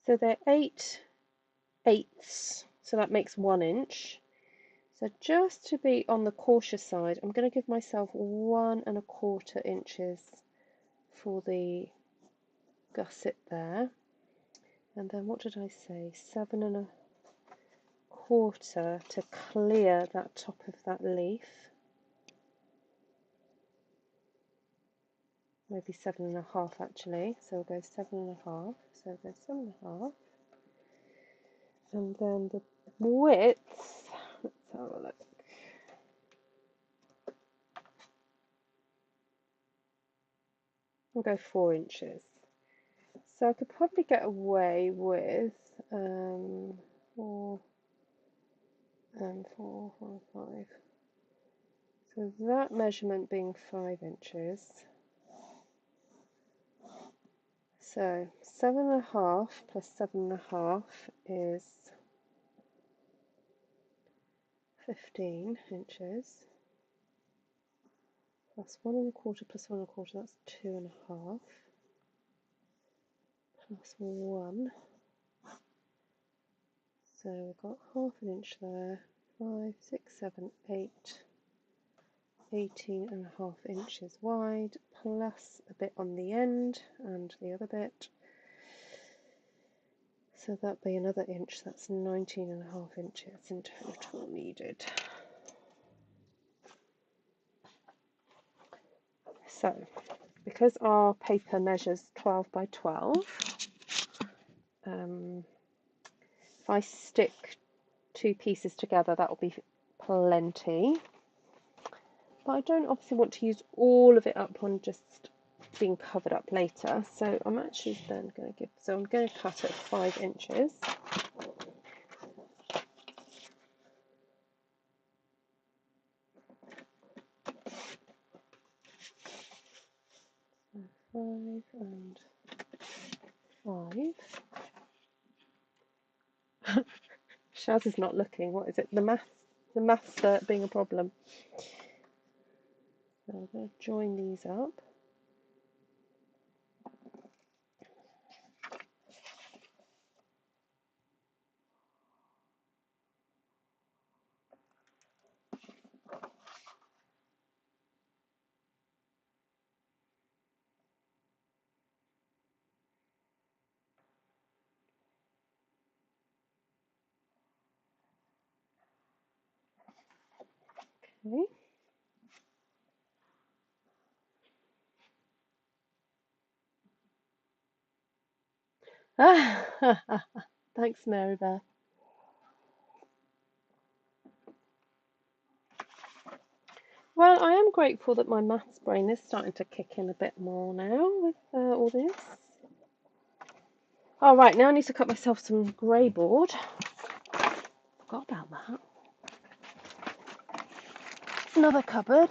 So they're 8/8, so that makes 1 inch. So just to be on the cautious side, I'm going to give myself 1¼ inches for the gusset there. And then what did I say? 7¼ to clear that top of that leaf. Maybe 7.5 actually. So we'll go 7.5. So we'll go 7.5. And then the width, let's have a look. We'll go 4 inches. So I could probably get away with 4 and 4, 4, 5. So that measurement being 5 inches. So 7.5 plus 7.5 is 15 inches. Plus 1¼ plus 1¼ that's 2.5. Plus 1. So we've got 1/2 inch there. 5, 6, 7, 8. 18.5 inches wide, plus a bit on the end and the other bit. So that'd be another inch, that's 19.5 inches in total needed. So, because our paper measures 12 by 12, if I stick 2 pieces together, that will be plenty. But I don't obviously want to use all of it up on just being covered up later. So I'm actually then going to I'm going to cut at 5 inches. So 5 and 5. Shaz is not looking. What is it? The maths being a problem. So I'm going to join these up. Okay. Thanks, Mary Beth. Well, I am grateful that my maths brain is starting to kick in a bit more now with all this. All right, now I need to cut myself some grey board. Forgot about that. Another cupboard.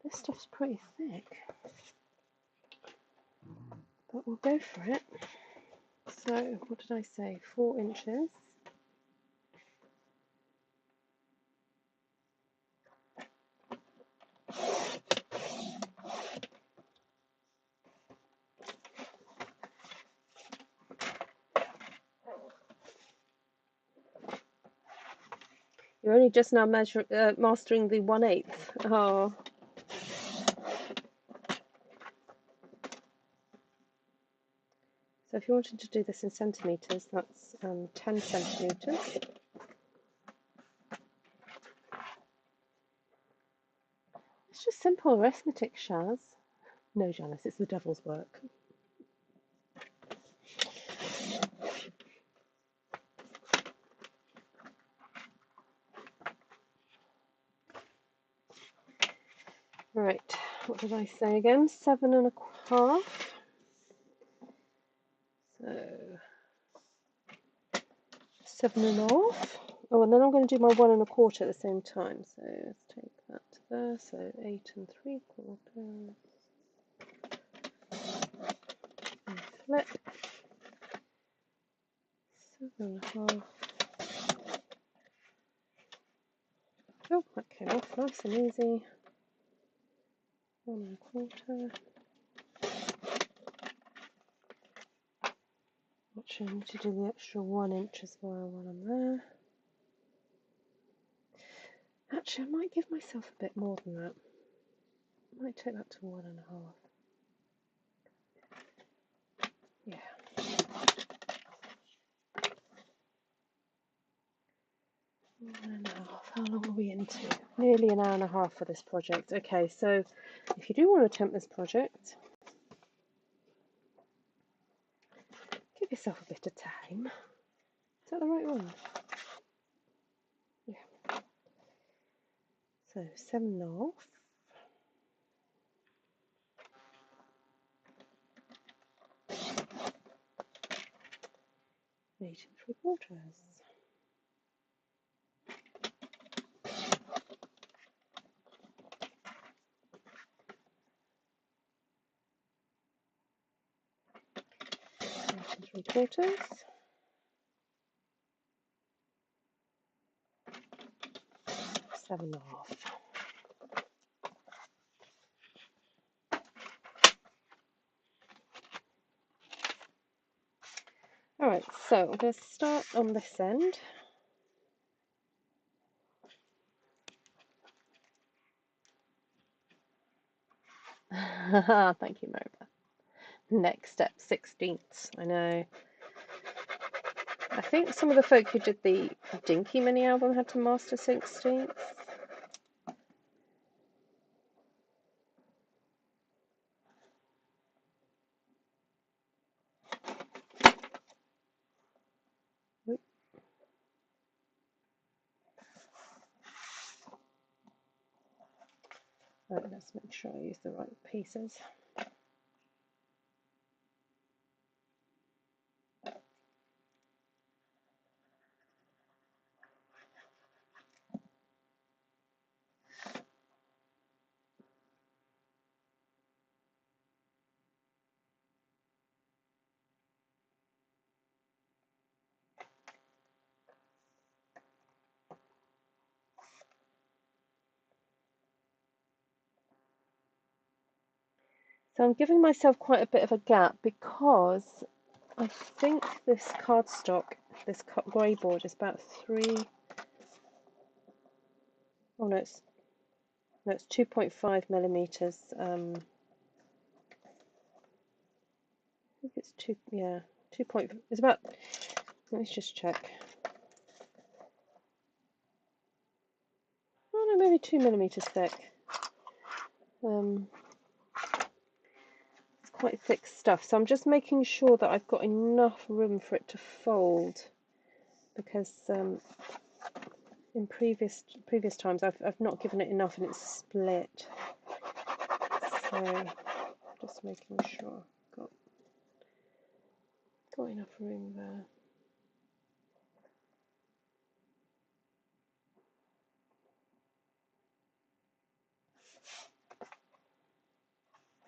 This stuff's pretty thick, but we'll go for it. So, what did I say? 4 inches. You're only just now mastering the 1/8. Oh. So if you wanted to do this in centimetres, that's 10 centimetres. It's just simple arithmetic, Shaz. No, Janice, it's the devil's work. Right, what did I say again? 7 1/4. So 7 1/2. Oh, and then I'm going to do my 1 1/4 at the same time. So let's take that to there. So 8 3/4. And flip. 7 1/2. Oh, that came off nice and easy. 1 1/4. Actually, I need to do the extra 1 inch as well while I'm there. Actually, I might give myself a bit more than that. I might take that to 1 1/2. Yeah. 1 1/2. How long are we into? Nearly an hour and a half for this project. Okay, so if you do want to attempt this project, give yourself a bit of time. Is that the right one? Yeah. So 7 1/2. 8 3/4. 8 3/4. 7 1/2. Alright, so I'm going to start on this end. Thank you, Maribeth. Next step, 16ths. I know. I think some of the folk who did the Dinky mini album had to master 16ths. Right, let's make sure I use the right pieces. So I'm giving myself quite a bit of a gap because I think this cardstock, this grey board is about 3. Oh no, No, it's 2.5 millimeters. I think it's yeah, 2 point, it's about, let's just check. Oh no, maybe 2 millimeters thick. It's quite thick stuff, so I'm just making sure that I've got enough room for it to fold, because in previous times I've not given it enough and it's split. So just making sure I've got enough room there.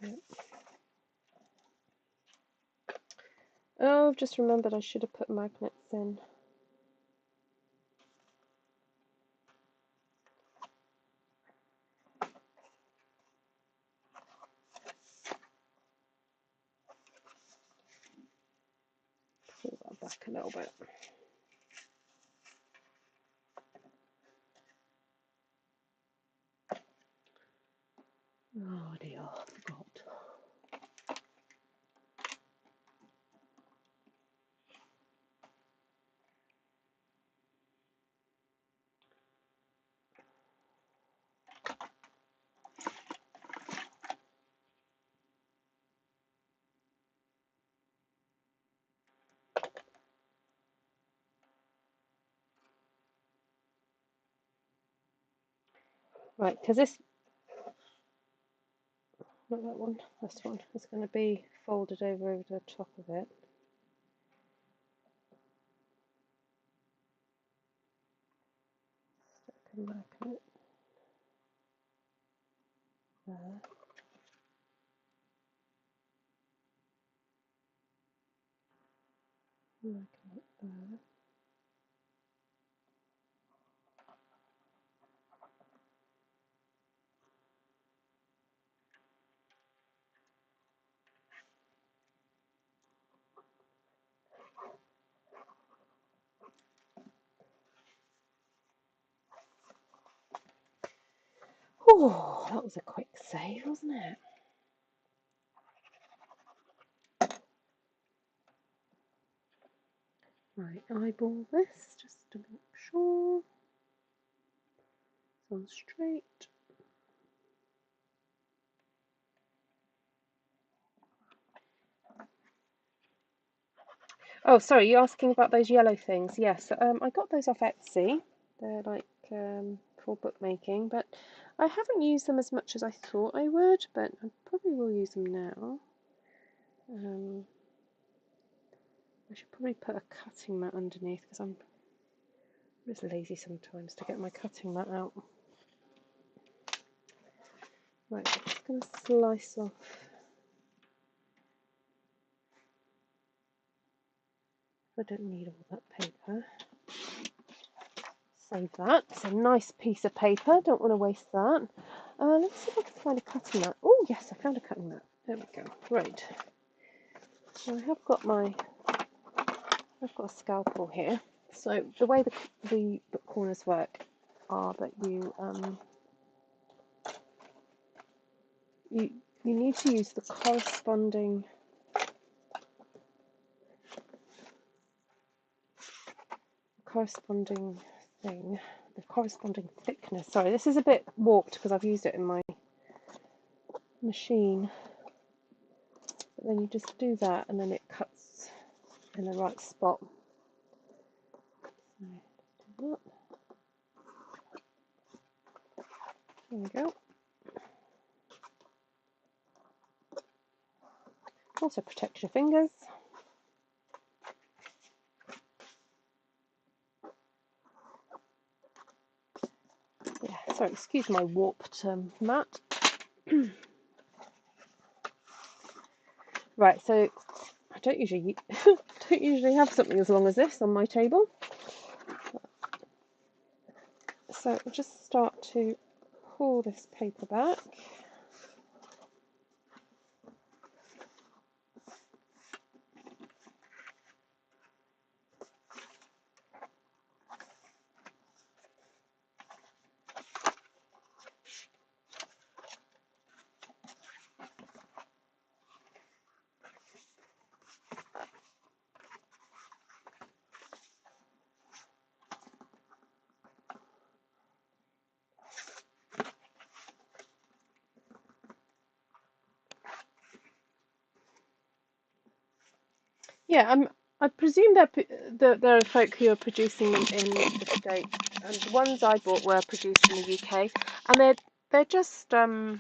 Yep. Oh, I've just remembered I should have put magnets in. Pull that back a little bit. Oh dear, I forgot. Right, because this, not that one, this one is going to be folded over the top of it. Stick a magnet there. Magnet there. Oh, that was a quick save, wasn't it? Right, eyeball this just to make sure it's on straight. Oh, sorry, you're asking about those yellow things. Yes, I got those off Etsy. They're like for bookmaking, but I haven't used them as much as I thought I would, but I probably will use them now. I should probably put a cutting mat underneath because I'm just lazy sometimes to get my cutting mat out. Right, I'm just going to slice off. I don't need all that paper. Save that. It's a nice piece of paper. Don't want to waste that. Let's see if I can find a cutting mat. Oh yes, I found a cutting mat. There we go. Right. So I've got a scalpel here. So the way the corners work are that you need to use the corresponding thing, the corresponding thickness. Sorry, this is a bit warped because I've used it in my machine. But then you just do that and then it cuts in the right spot. So, do that. There we go. Also protect your fingers. Yeah, sorry, excuse my warped mat. Right, so I don't usually have something as long as this on my table. So I'll just start to pull this paper back. Yeah, I presume that there are folk who are producing them in the States, and the ones I bought were produced in the UK, and they're just what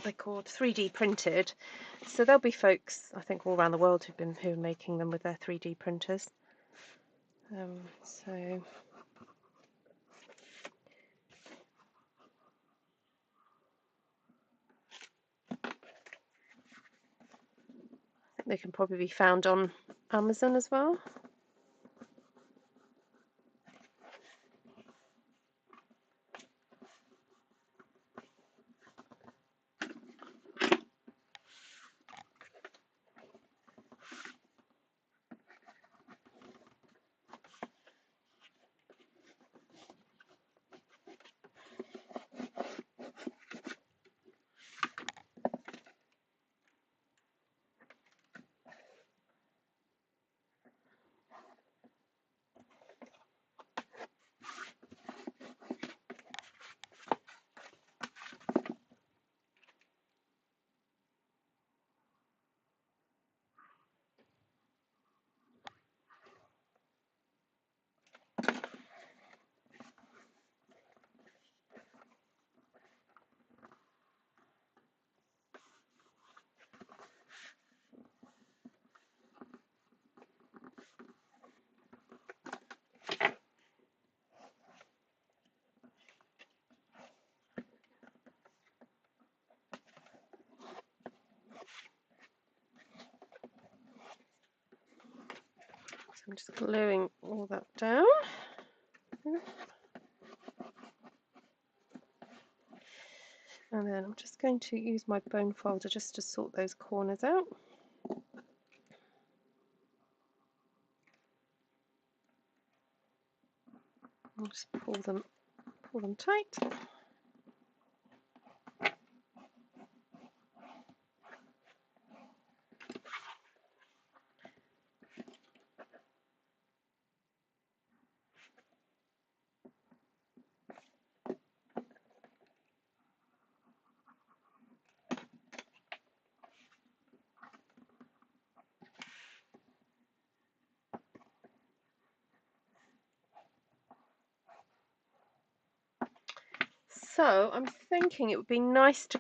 they called 3D printed. So there'll be folks, I think, all around the world who are making them with their 3D printers. So I think they can probably be found on Amazon as well. I'm just gluing all that down. And then I'm just going to use my bone folder just to sort those corners out. I'll just pull them tight. So I'm thinking it would be nice to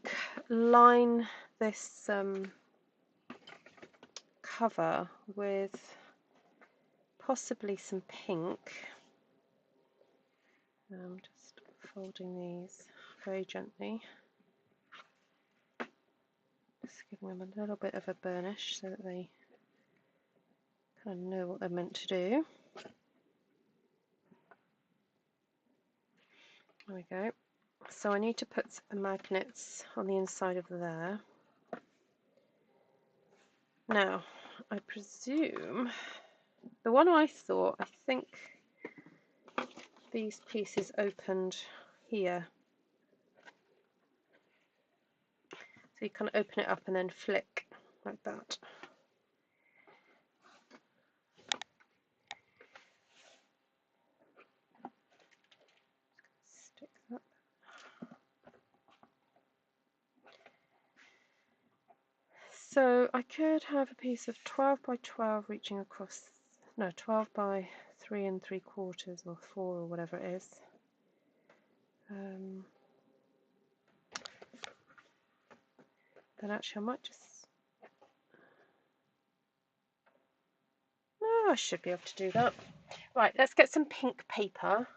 line this cover with possibly some pink. I'm just folding these very gently, just giving them a little bit of a burnish so that they kind of know what they're meant to do. There we go. So I need to put some magnets on the inside of there. Now, I presume the one I think these pieces opened here. So you kind of open it up and then flick like that. Stick that. So I could have a piece of 12 by 12 reaching across, no, 12 by 3 3/4 or 4 or whatever it is. Then actually I might just, no, I should be able to do that. Right, let's get some pink paper.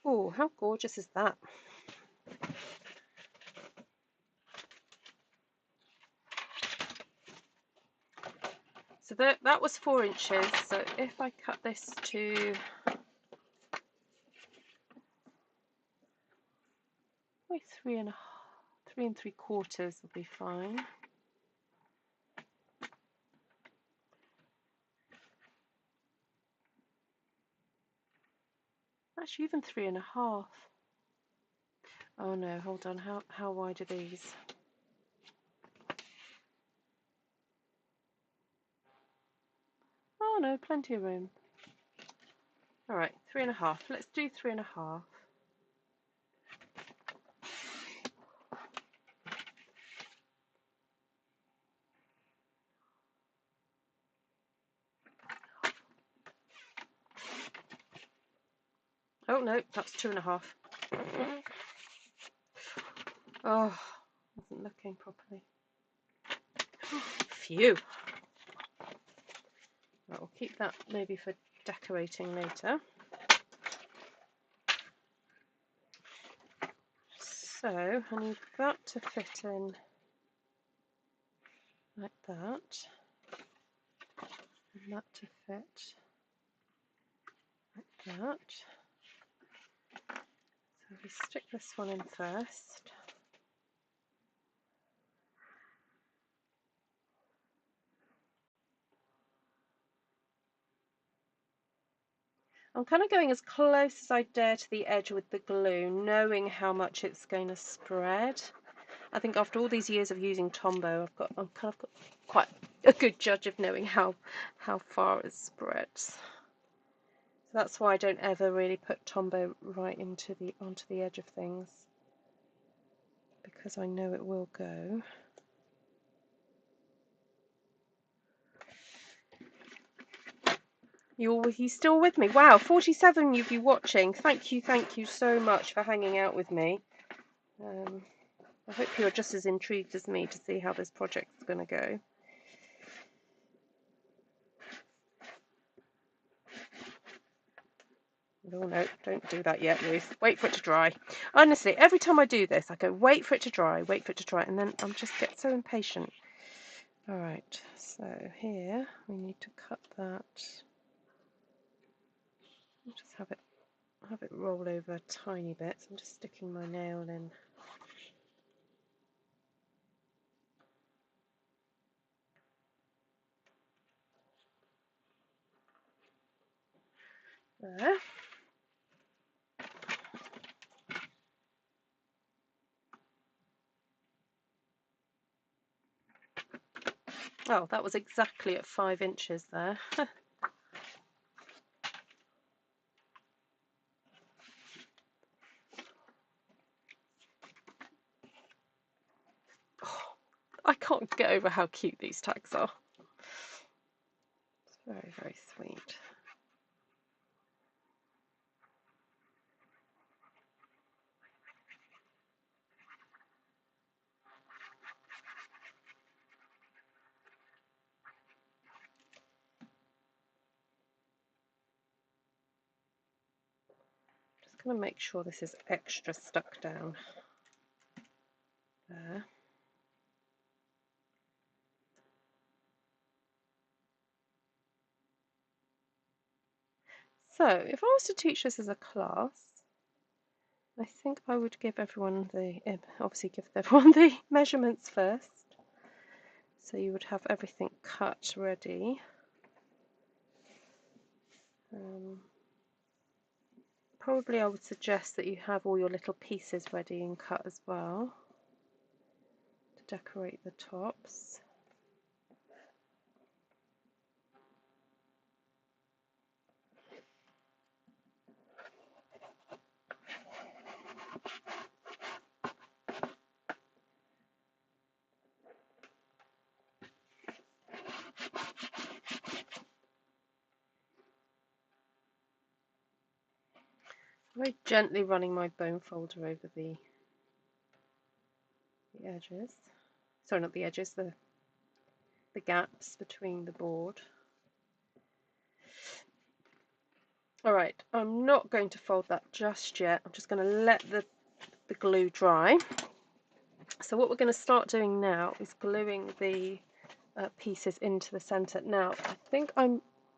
Oh, how gorgeous is that? So that was 4 inches. So if I cut this to 3 3/4 will be fine. gosh, even 3.5. Oh no, hold on, how wide are these? Oh no, plenty of room. Alright, 3.5. Let's do 3.5. Oh no, that's 2.5. Oh, wasn't looking properly. Phew. Right, we'll keep that maybe for decorating later. So I need that to fit in like that, and that to fit like that. So we stick this one in first. I'm kind of going as close as I dare to the edge with the glue, knowing how much it's going to spread. I think after all these years of using Tombow, I'm kind of got quite a good judge of knowing how far it spreads. So that's why I don't ever really put Tombow right onto the edge of things, because I know it will go. You still with me? Wow, 47 of you watching. Thank you so much for hanging out with me. I hope you're just as intrigued as me to see how this project's going to go. Oh no, don't do that yet, Ruth. Wait for it to dry. Honestly, every time I do this, I go, wait for it to dry, and then I just get so impatient. Alright, so here we need to cut that. I'll just have it roll over a tiny bit. So I'm just sticking my nail in. There. Oh, that was exactly at 5 inches there. Oh, I can't get over how cute these tags are. It's very, very sweet. Just going to make sure this is extra stuck down there. So, if I was to teach this as a class, I think I would give everyone the measurements first. So you would have everything cut ready. Probably I would suggest that you have all your little pieces ready and cut as well to decorate the tops. Very gently running my bone folder over the edges. Sorry, not the edges, the gaps between the board. Alright, I'm not going to fold that just yet. I'm just going to let the glue dry. So what we're going to start doing now is gluing the pieces into the centre. Now, I think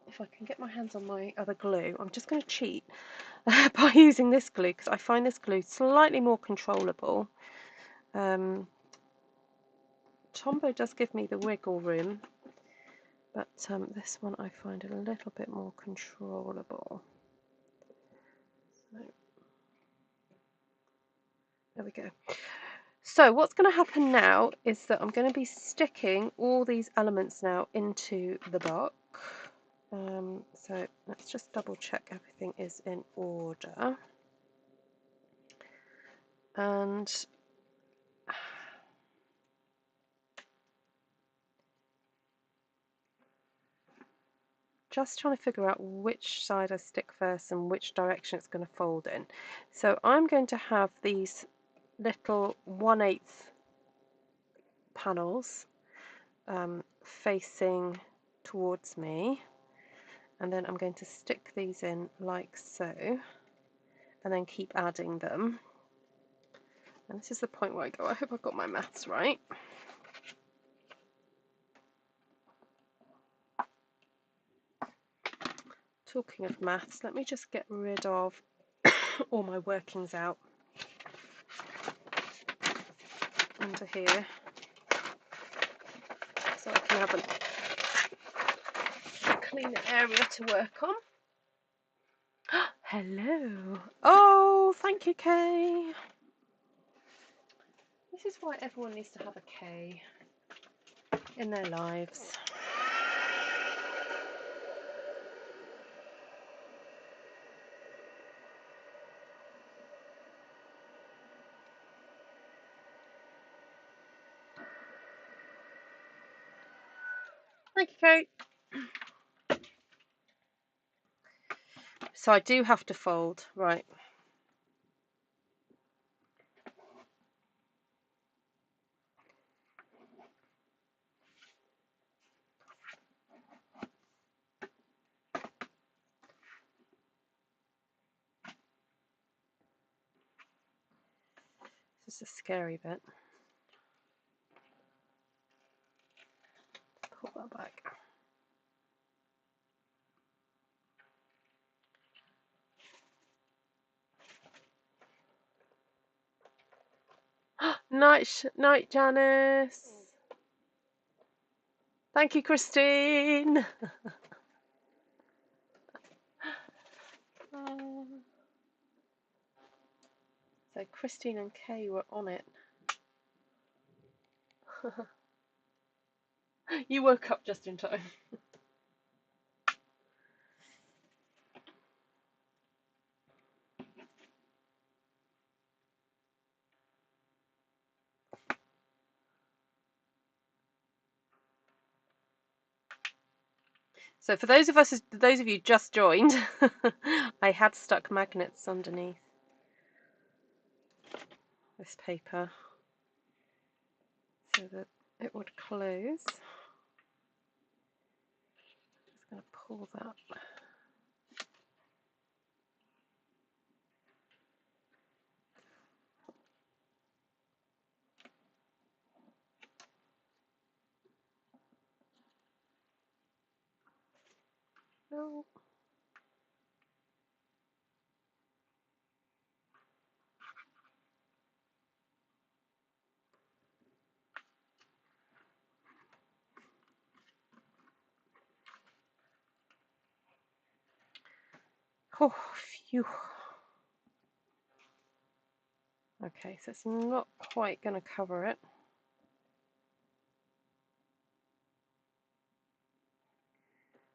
if I can get my hands on my other glue, I'm just going to cheat by using this glue, because I find this glue slightly more controllable. Tombow does give me the wiggle room, but this one I find a little bit more controllable. No. There we go. So what's going to happen now is that I'm going to be sticking all these elements now into the book. So let's just double check everything is in order. And just trying to figure out which side I stick first and which direction it's going to fold in. So I'm going to have these little 1/8 panels facing towards me, and then I'm going to stick these in like so, and then keep adding them. And this is the point where I go, I hope I've got my maths right. Talking of maths, let me just get rid of all my workings out under here so I can have a cleaner area to work on. Hello. Oh, thank you, Kay. This is why everyone needs to have a Kay in their lives. Thank you, Kate. So I do have to fold, right. This is a scary bit. Pull that back. Night, Janice. Thank you, Christine. So Christine and Kay were on it. You woke up just in time. So for those of you just joined, I had stuck magnets underneath this paper so that it would close. Just going to pull that. Oh. Oh, phew. Okay, so it's not quite going to cover it.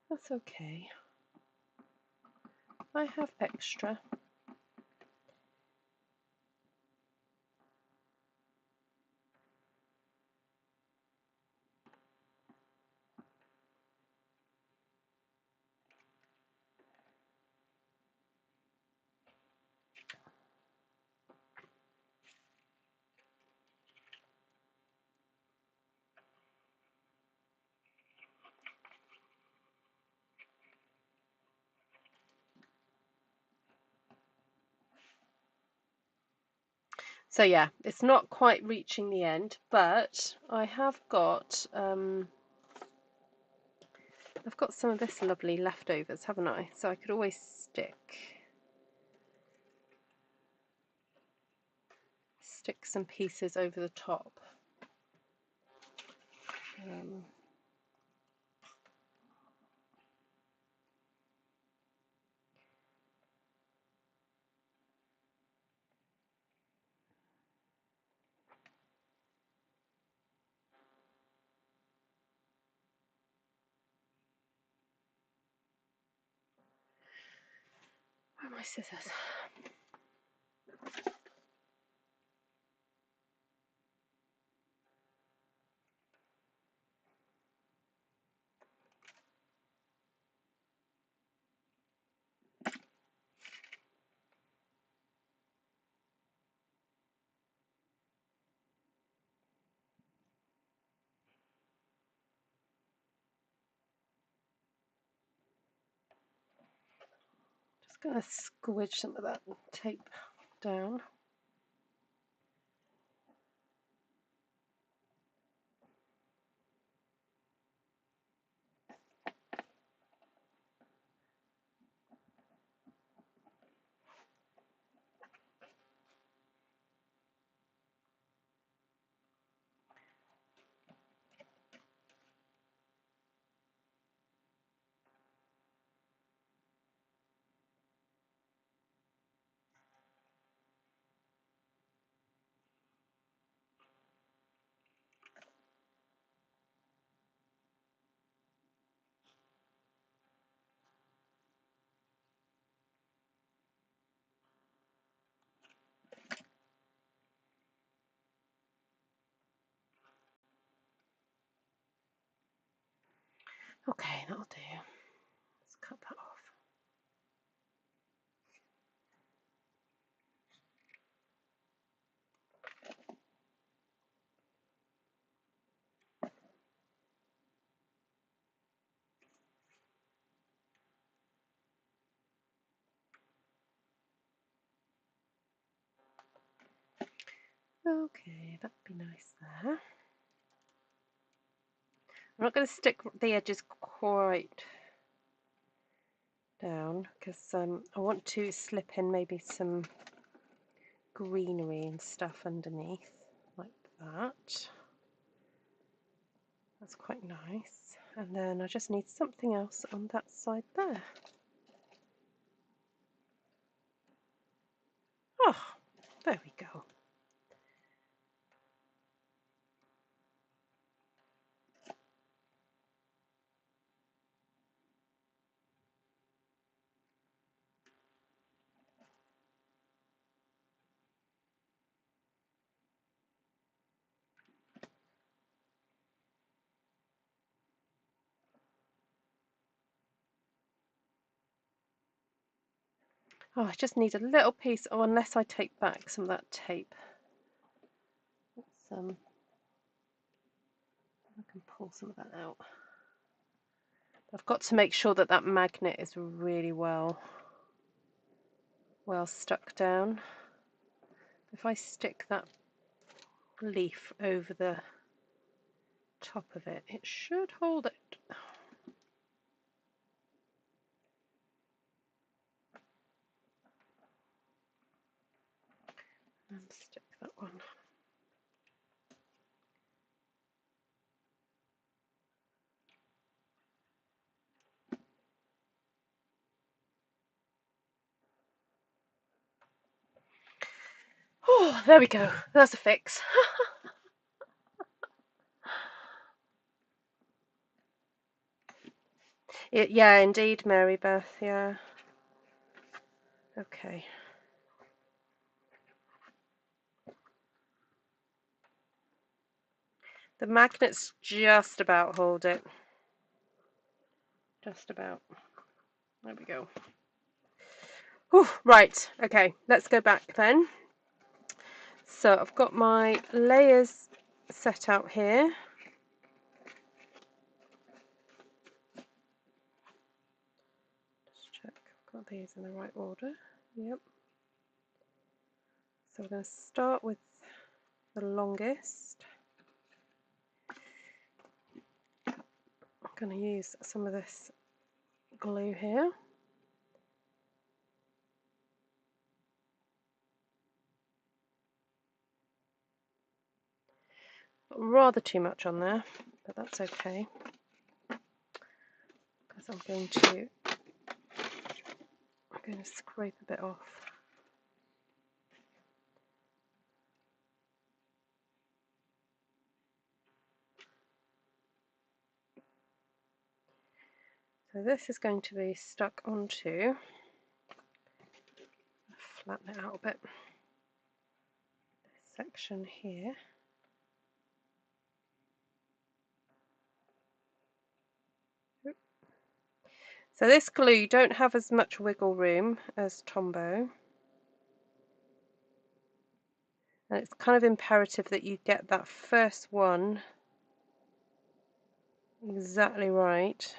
That's okay. I have extra. So yeah, it's not quite reaching the end, but I have got I've got some of this lovely leftovers, haven't I? So I could always stick some pieces over the top. my scissors. Just going to squidge some of that tape down. Okay, that'll do. Let's cut that off. Okay, that'd be nice there. I'm not going to stick the edges quite down because I want to slip in maybe some greenery and stuff underneath, like that. That's quite nice. And then I just need something else on that side there. Oh, there we go. Oh, I just need a little piece, oh, unless I take back some of that tape. Let's, I can pull some of that out. I've got to make sure that that magnet is really well stuck down. If I stick that leaf over the top of it, it should hold it. And stick that one. Oh, there we go. That's a fix. Yeah, indeed, Mary Beth. Yeah. Okay. The magnets just about hold it. Just about. There we go. Whew, right. Okay. Let's go back then. So I've got my layers set out here. Just check I've got these in the right order. Yep. So we're going to start with the longest. I'm going to use some of this glue here. Rather too much on there, but that's okay because I'm going to scrape a bit off. So this is going to be stuck onto flatten it out a bit. This section here. So this glue, you don't have as much wiggle room as Tombow. And it's kind of imperative that you get that first one exactly right,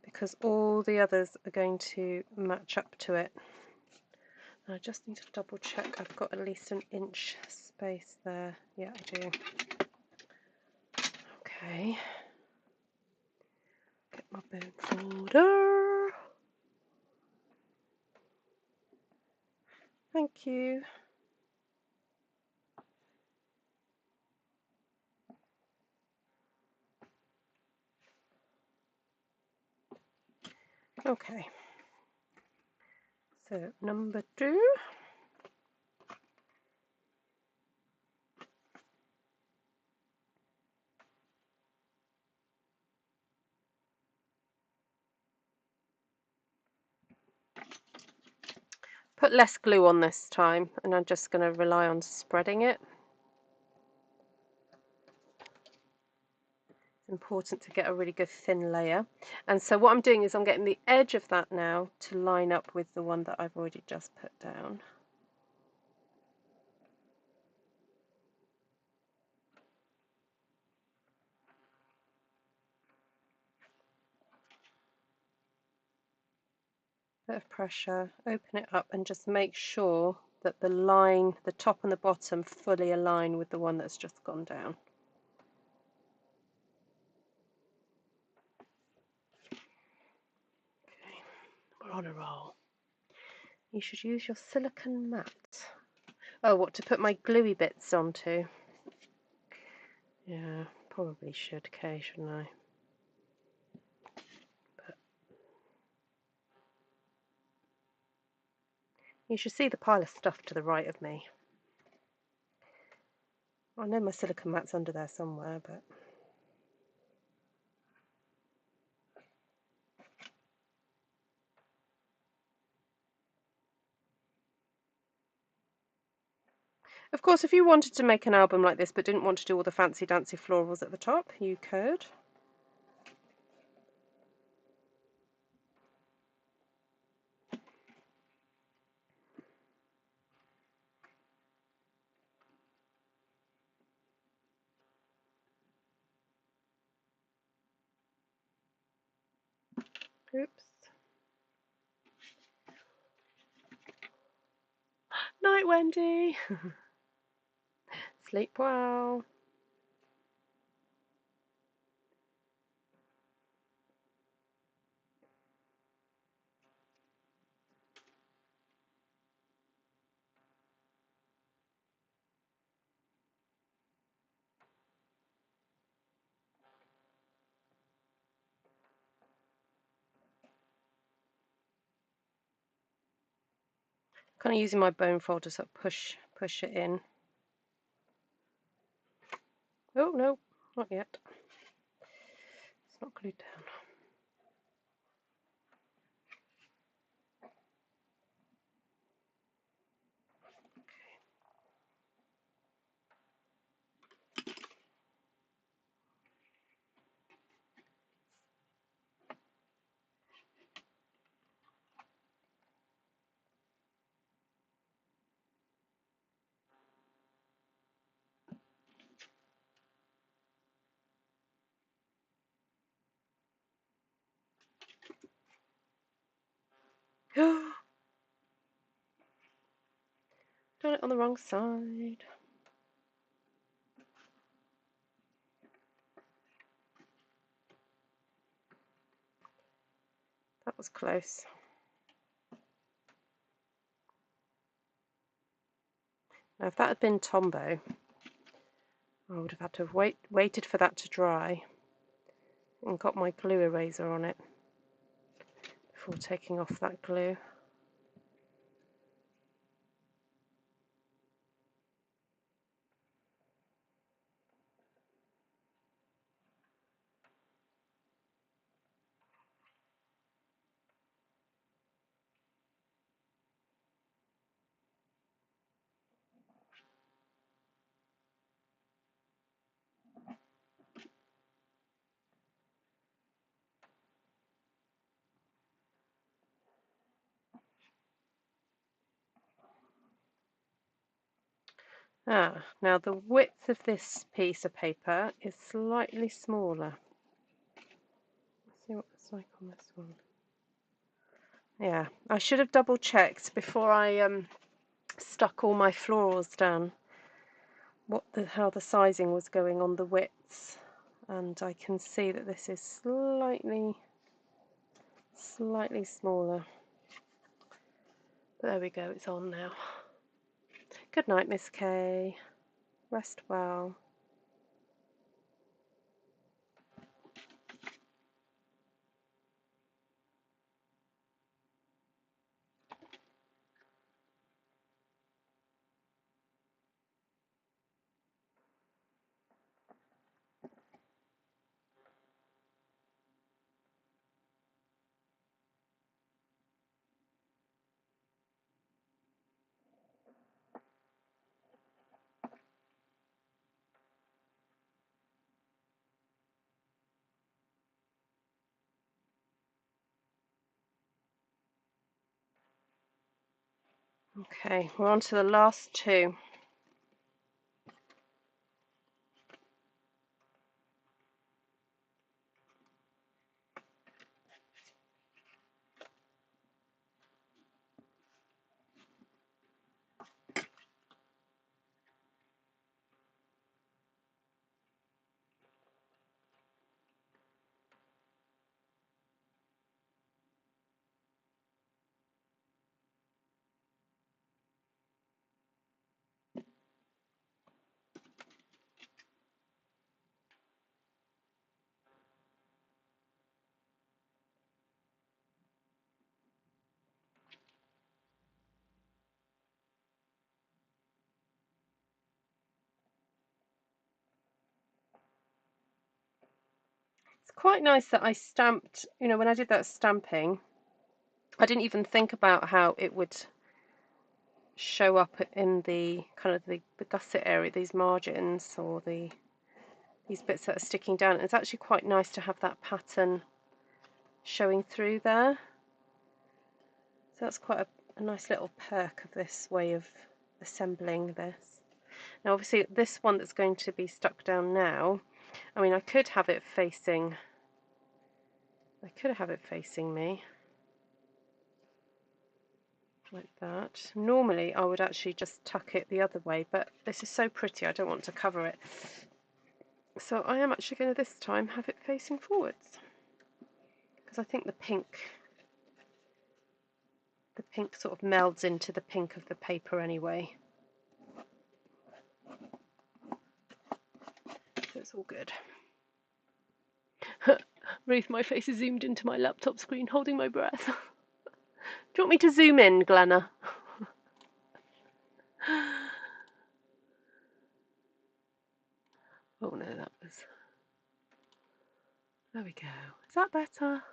because all the others are going to match up to it. And I just need to double check I've got at least an inch space there. Yeah, I do. Okay. Get my bone folder. Thank you. Okay. So number 2. Put less glue on this time, and I'm just going to rely on spreading it. It's important to get a really good thin layer. And so what I'm doing is I'm getting the edge of that now to line up with the one that I've already just put down. Bit of pressure, open it up and just make sure that the line, the top and the bottom fully align with the one that's just gone down. Okay, we're on a roll. You should use your silicone mat. Oh, what, to put my gluey bits onto? Yeah, probably should, Kay, shouldn't I? But you should see the pile of stuff to the right of me. I know my silicone mat's under there somewhere, but... Of course, if you wanted to make an album like this but didn't want to do all the fancy dancy florals at the top, you could. Oops. Night, Wendy. Sleep well. Kind of using my bone folder to push it in. Oh no, not yet. It's not glued down. Done it on the wrong side. That was close. Now, if that had been Tombow, I would have had to have waited for that to dry and got my glue eraser on it before taking off that glue. Now the width of this piece of paper is slightly smaller. Let's see what it's like on this one. Yeah, I should have double checked before I stuck all my florals down how the sizing was going on the widths, and I can see that this is slightly smaller. But there we go, it's on now. Good night, Miss Kay. Rest well. Okay, we're on to the last two. It's quite nice that I stamped, you know, when I did that stamping, I didn't even think about how it would show up in the kind of the gusset area, these margins or these bits that are sticking down. It's actually quite nice to have that pattern showing through there. So that's quite a nice little perk of this way of assembling this. Now obviously this one that's going to be stuck down now, I mean I could have it facing me like that. Normally I would actually just tuck it the other way, but this is so pretty I don't want to cover it. So I am actually going to this time have it facing forwards, because I think the pink sort of melds into the pink of the paper anyway. So it's all good. Ruth, my face is zoomed into my laptop screen, holding my breath. Do you want me to zoom in, Glenna? Oh no, that was... There we go. Is that better?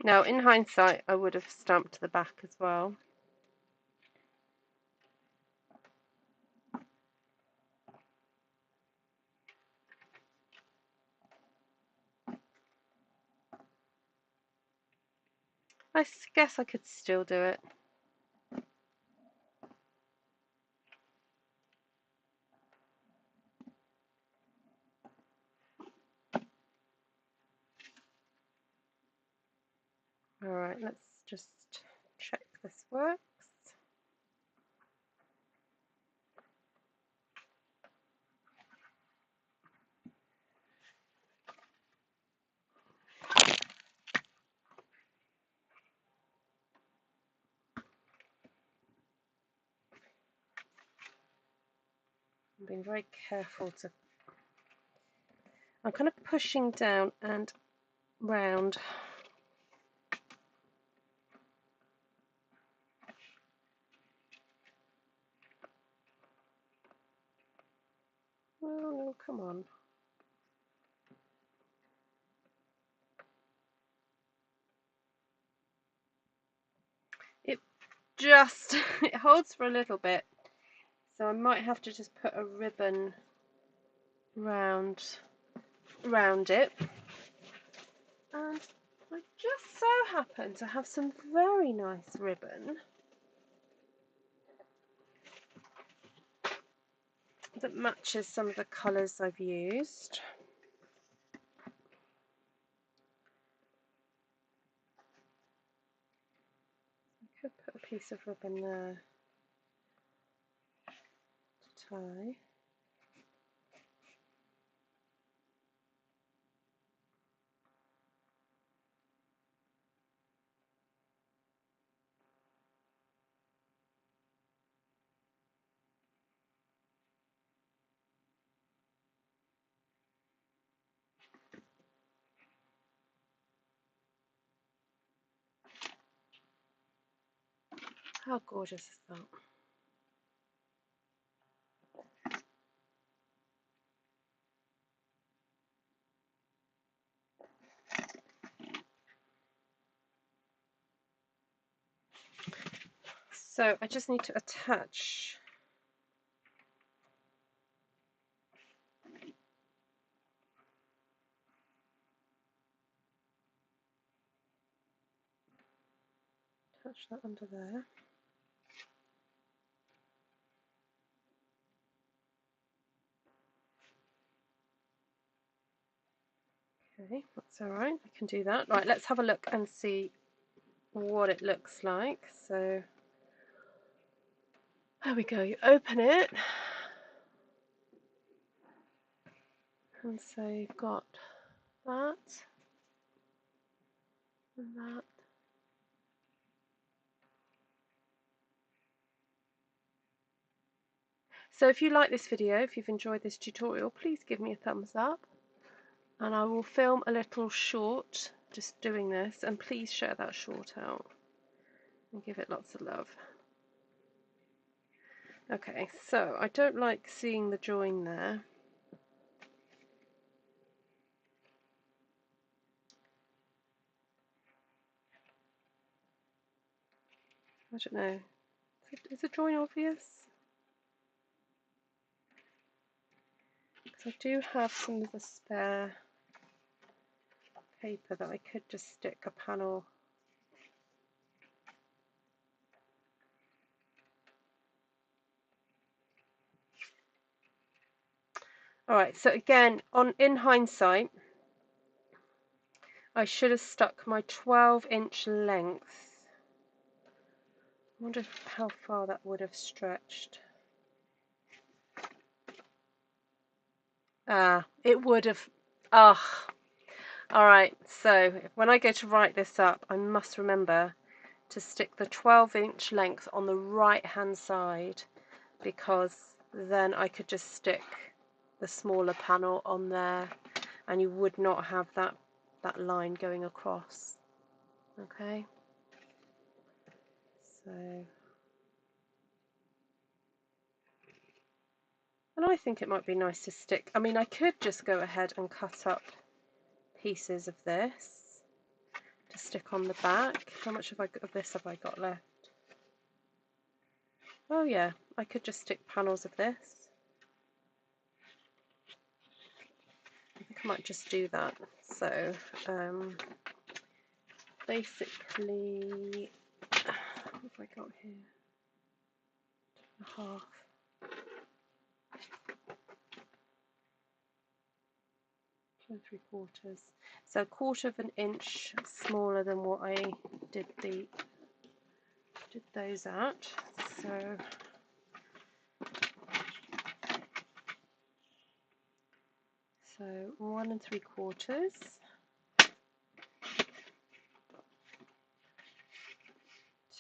Now, in hindsight, I would have stamped the back as well. I guess I could still do it. Right, let's just check this works. I'm being very careful to, I'm kind of pushing down and round. Oh no, come on. It just, it holds for a little bit, so I might have to just put a ribbon round it. And I just so happen to have some very nice ribbon that matches some of the colours I've used. I could put a piece of ribbon there to tie. How gorgeous is that? So I just need to attach that under there. Okay, that's all right. I can do that. Right, let's have a look and see what it looks like. So there we go. You open it, and so you've got that and that. So if you like this video, if you've enjoyed this tutorial, please give me a thumbs up, and I will film a little short just doing this, and please share that short out and give it lots of love. Okay, so I don't like seeing the join there. I don't know. Is the join obvious? Because I do have some of the spare paper that I could just stick a panel. Alright, so again, in hindsight, I should have stuck my 12-inch length. I wonder how far that would have stretched. It would have. Alright, so when I go to write this up, I must remember to stick the 12-inch length on the right-hand side, because then I could just stick the smaller panel on there and you would not have that line going across. Okay, so, and I think it might be nice to stick, I mean I could just go ahead and cut up pieces of this to stick on the back. How much of this have I got left? Oh yeah, I could just stick panels of this. I think I might just do that. So basically, what have I got here? 2.5. 2 3/4. So 1/4 of an inch smaller than what I did those at. So 1 3/4.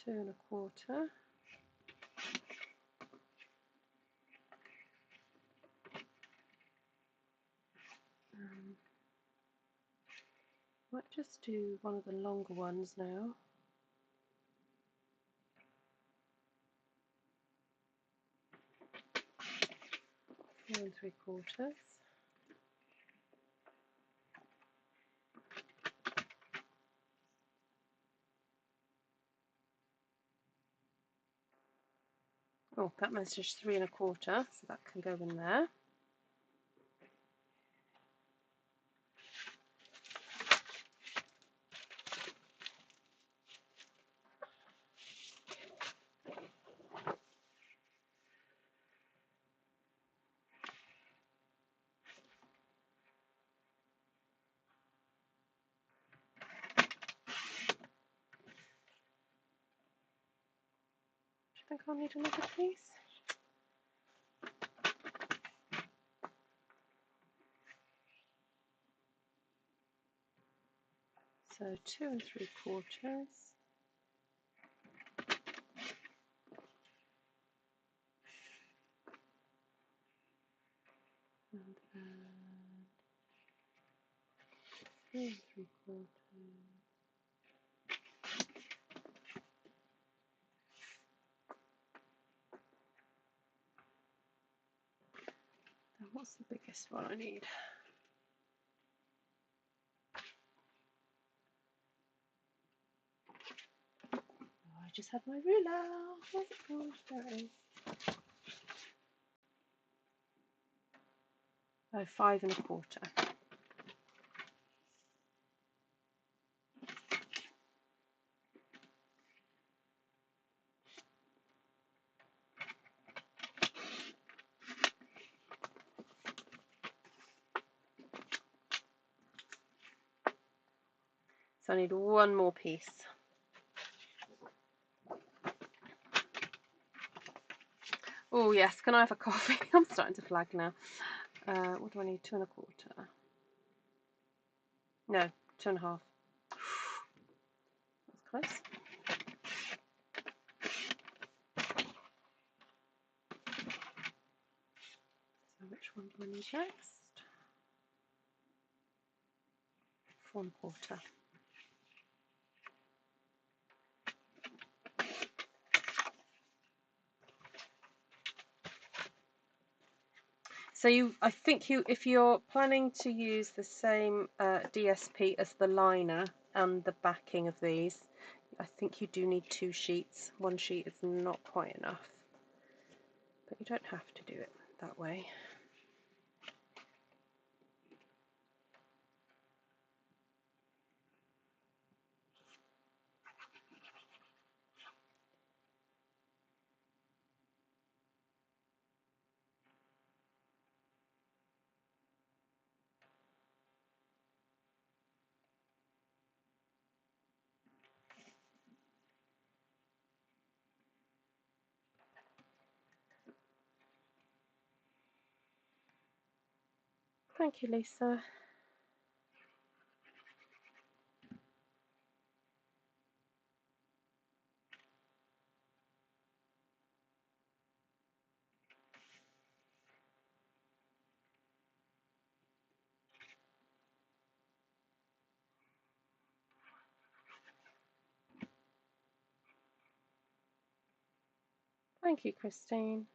2 1/4. Might just do one of the longer ones now. 4 3/4. Oh, that measures 3 1/4, so that can go in there. Do you think I'll need another piece? So 2 3/4. And then 3 3/4. Then what's the biggest one I need? Oh, I just had my ruler. Where's it gone? There it is. Oh, 5 1/4. So I need one more piece. Oh yes, can I have a coffee? I'm starting to flag now. What do I need? 2 1/4. No, 2 1/2. That's close. So which one do I need next? 4 1/4. So I think if you're planning to use the same DSP as the liner and the backing of these, I think you do need 2 sheets. 1 sheet is not quite enough, but you don't have to do it that way. Thank you, Lisa. Thank you, Christine.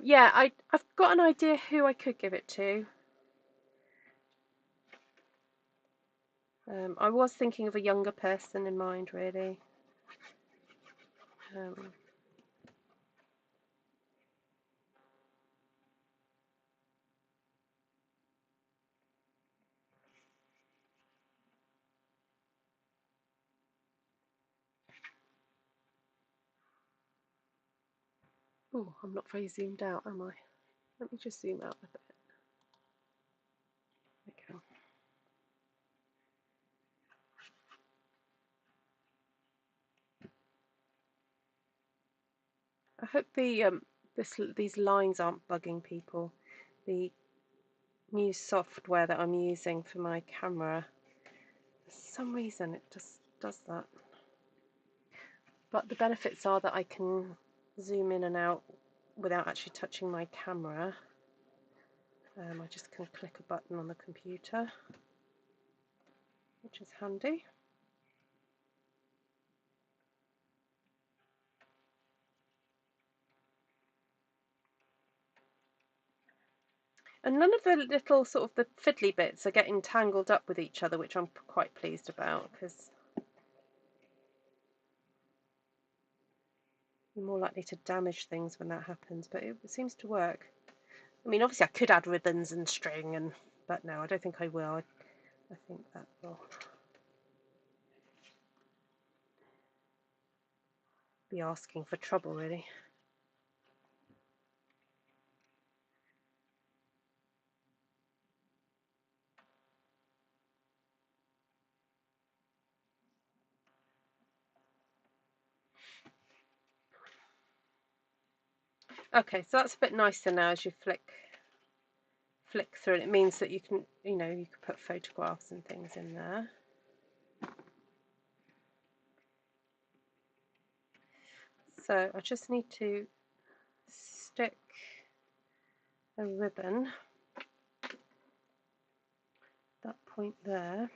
Yeah, I've got an idea who I could give it to. I was thinking of a younger person in mind, really. Oh, I'm not very zoomed out, am I? Let me just zoom out a bit. Okay. I hope these lines aren't bugging people. The new software that I'm using for my camera, for some reason it just does that. But the benefits are that I can zoom in and out without actually touching my camera. I just can click a button on the computer, which is handy. And none of the little sort of the fiddly bits are getting tangled up with each other, which I'm quite pleased about, because you're more likely to damage things when that happens, but it seems to work. I mean, obviously I could add ribbons and string, but no, I don't think I will. I think that will be asking for trouble, really. Okay, so that's a bit nicer now as you flick through it. It means that you can, you can put photographs and things in there. So I just need to stick a ribbon, that point there.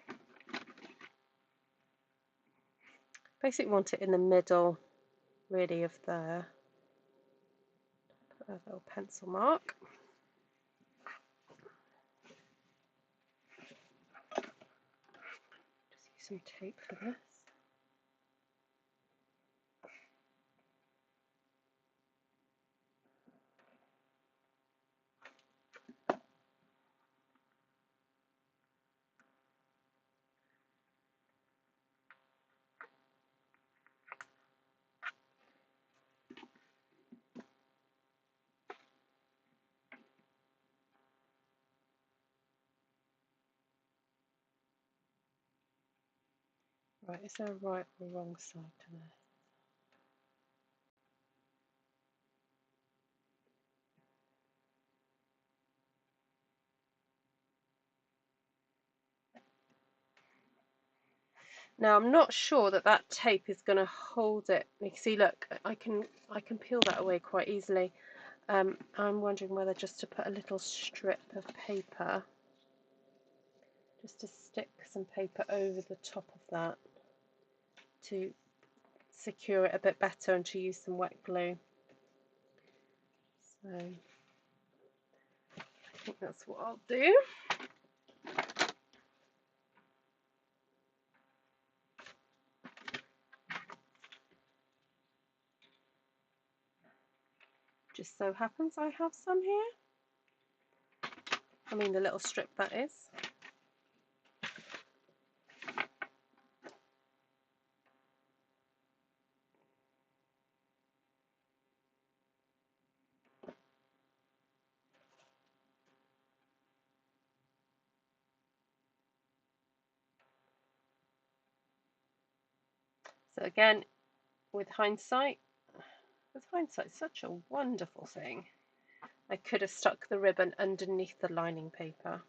Basically want it in the middle, really, of there. Put a little pencil mark. Just use some tape for this. Right, is there a right or wrong side to this? Now I'm not sure that that tape is going to hold it. You see, look, I can peel that away quite easily. I'm wondering whether just to put a little strip of paper, just to stick some paper over the top of that to secure it a bit better, and to use some wet glue. So I think that's what I'll do. Just so happens I have some here. I mean the little strip, that is. So again, with hindsight's such a wonderful thing. I could have stuck the ribbon underneath the lining paper.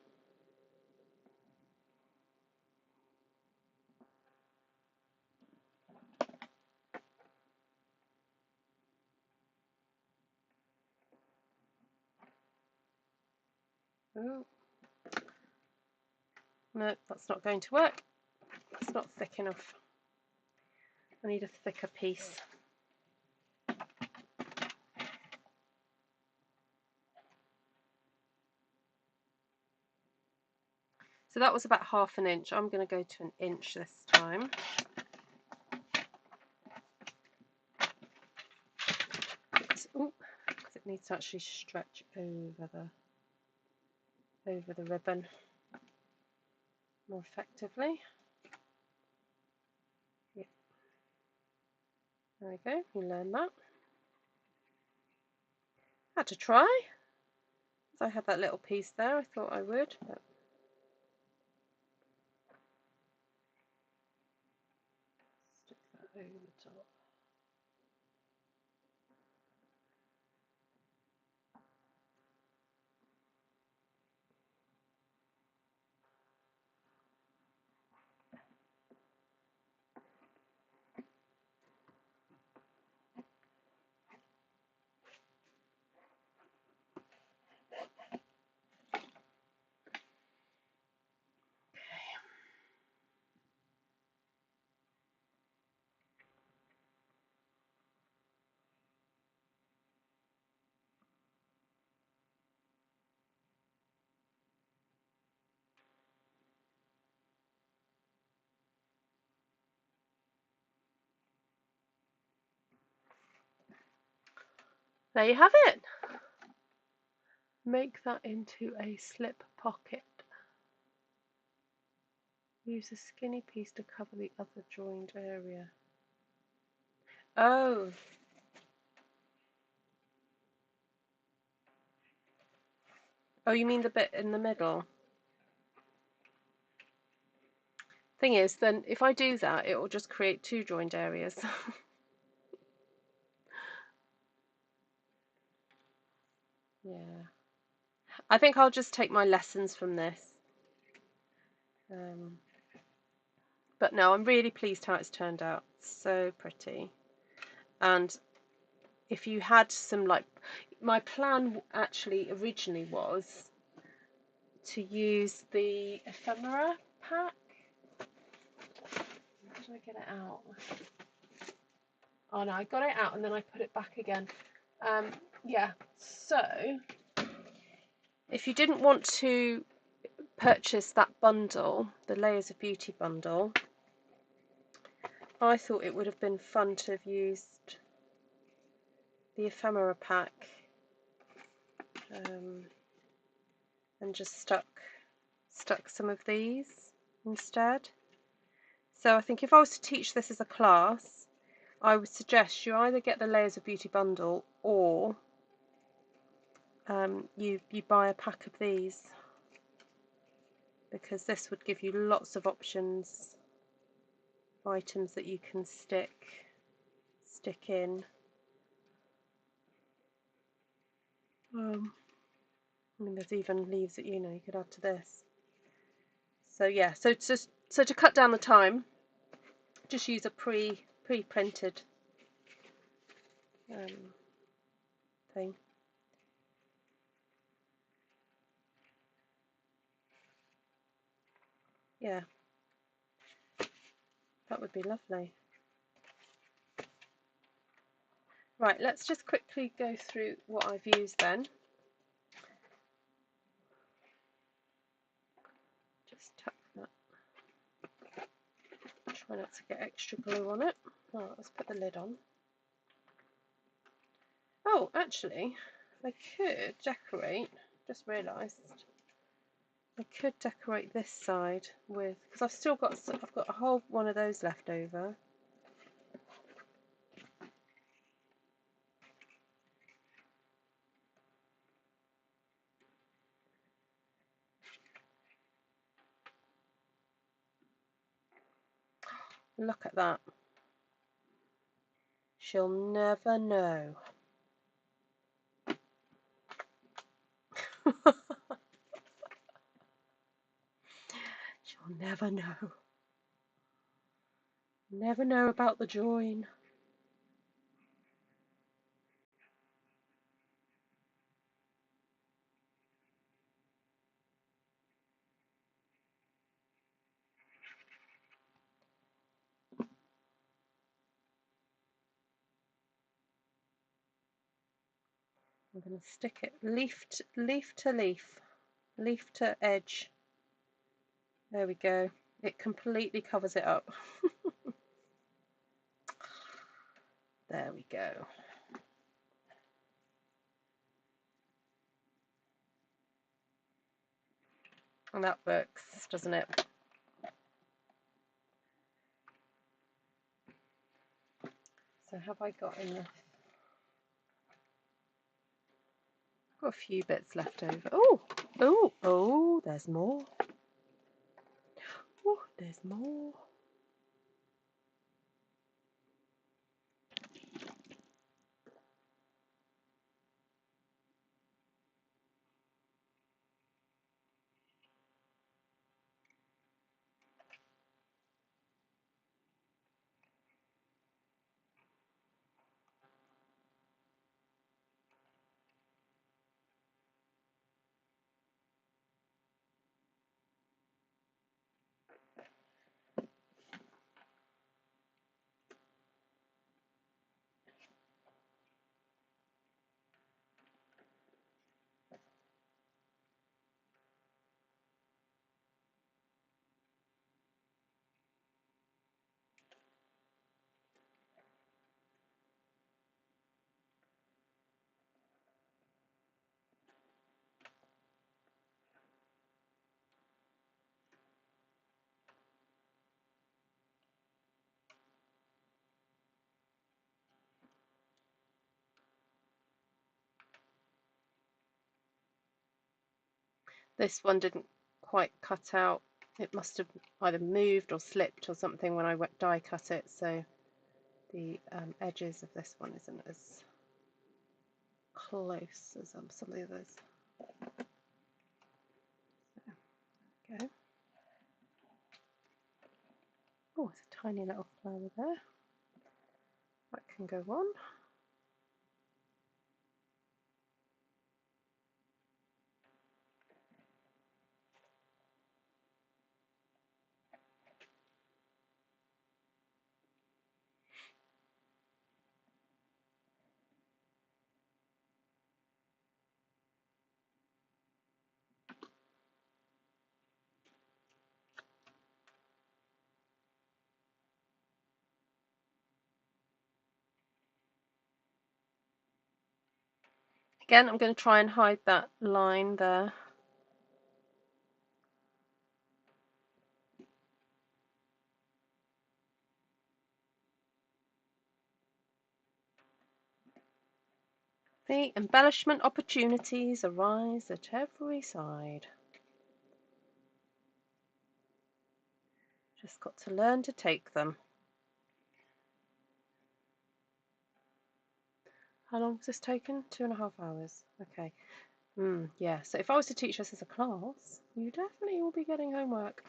Oh. No, that's not going to work. It's not thick enough. I need a thicker piece. So that was about 1/2 inch. I'm going to go to 1 inch this time. Because it needs to actually stretch over the ribbon more effectively. Yeah. There we go. You learn that. Had to try. I had that little piece there, I thought I would. But stick that over the top. There you have it. Make that into a slip pocket. Use a skinny piece to cover the other joined area. Oh. Oh, you mean the bit in the middle? Thing is, then if I do that, it will just create two joined areas. Yeah. I think I'll just take my lessons from this. But no, I'm really pleased how it's turned out. So pretty. And if you had some, like, my plan actually originally was to use the ephemera pack. How did I get it out? Oh no, I got it out and then I put it back again. Yeah, so if you didn't want to purchase that bundle, the Layers of Beauty bundle, I thought it would have been fun to have used the ephemera pack and just stuck some of these instead. So I think if I was to teach this as a class, I would suggest you either get the Layers of Beauty bundle or you buy a pack of these, because this would give you lots of options, items that you can stick in. I mean, there's even leaves that you could add to this. So yeah, so to cut down the time, just use a pre-printed thing. Yeah, that would be lovely. Right, let's just quickly go through what I've used then. Just tuck that. Try not to get extra glue on it. Oh, let's put the lid on. Oh, actually, I could decorate, just realised, I could decorate this side with, because I've got a whole one of those left over. Look at that. She'll never know. She'll never know. Never know about the join. I'm going to stick it leaf to leaf to edge. There we go. It completely covers it up. There we go. And that works, doesn't it? So have I got enough? Got a few bits left over. Oh, oh, oh, there's more. Oh, there's more. This one didn't quite cut out. It must have either moved or slipped or something when I die cut it, so the edges of this one isn't as close as some of the others. There we go. Oh, there's a tiny little flower there. That can go on. Again, I'm going to try and hide that line there. The embellishment opportunities arise at every side. Just got to learn to take them. How long has this taken? 2.5 hours. Okay. Yeah, so if I was to teach this as a class, you definitely will be getting homework.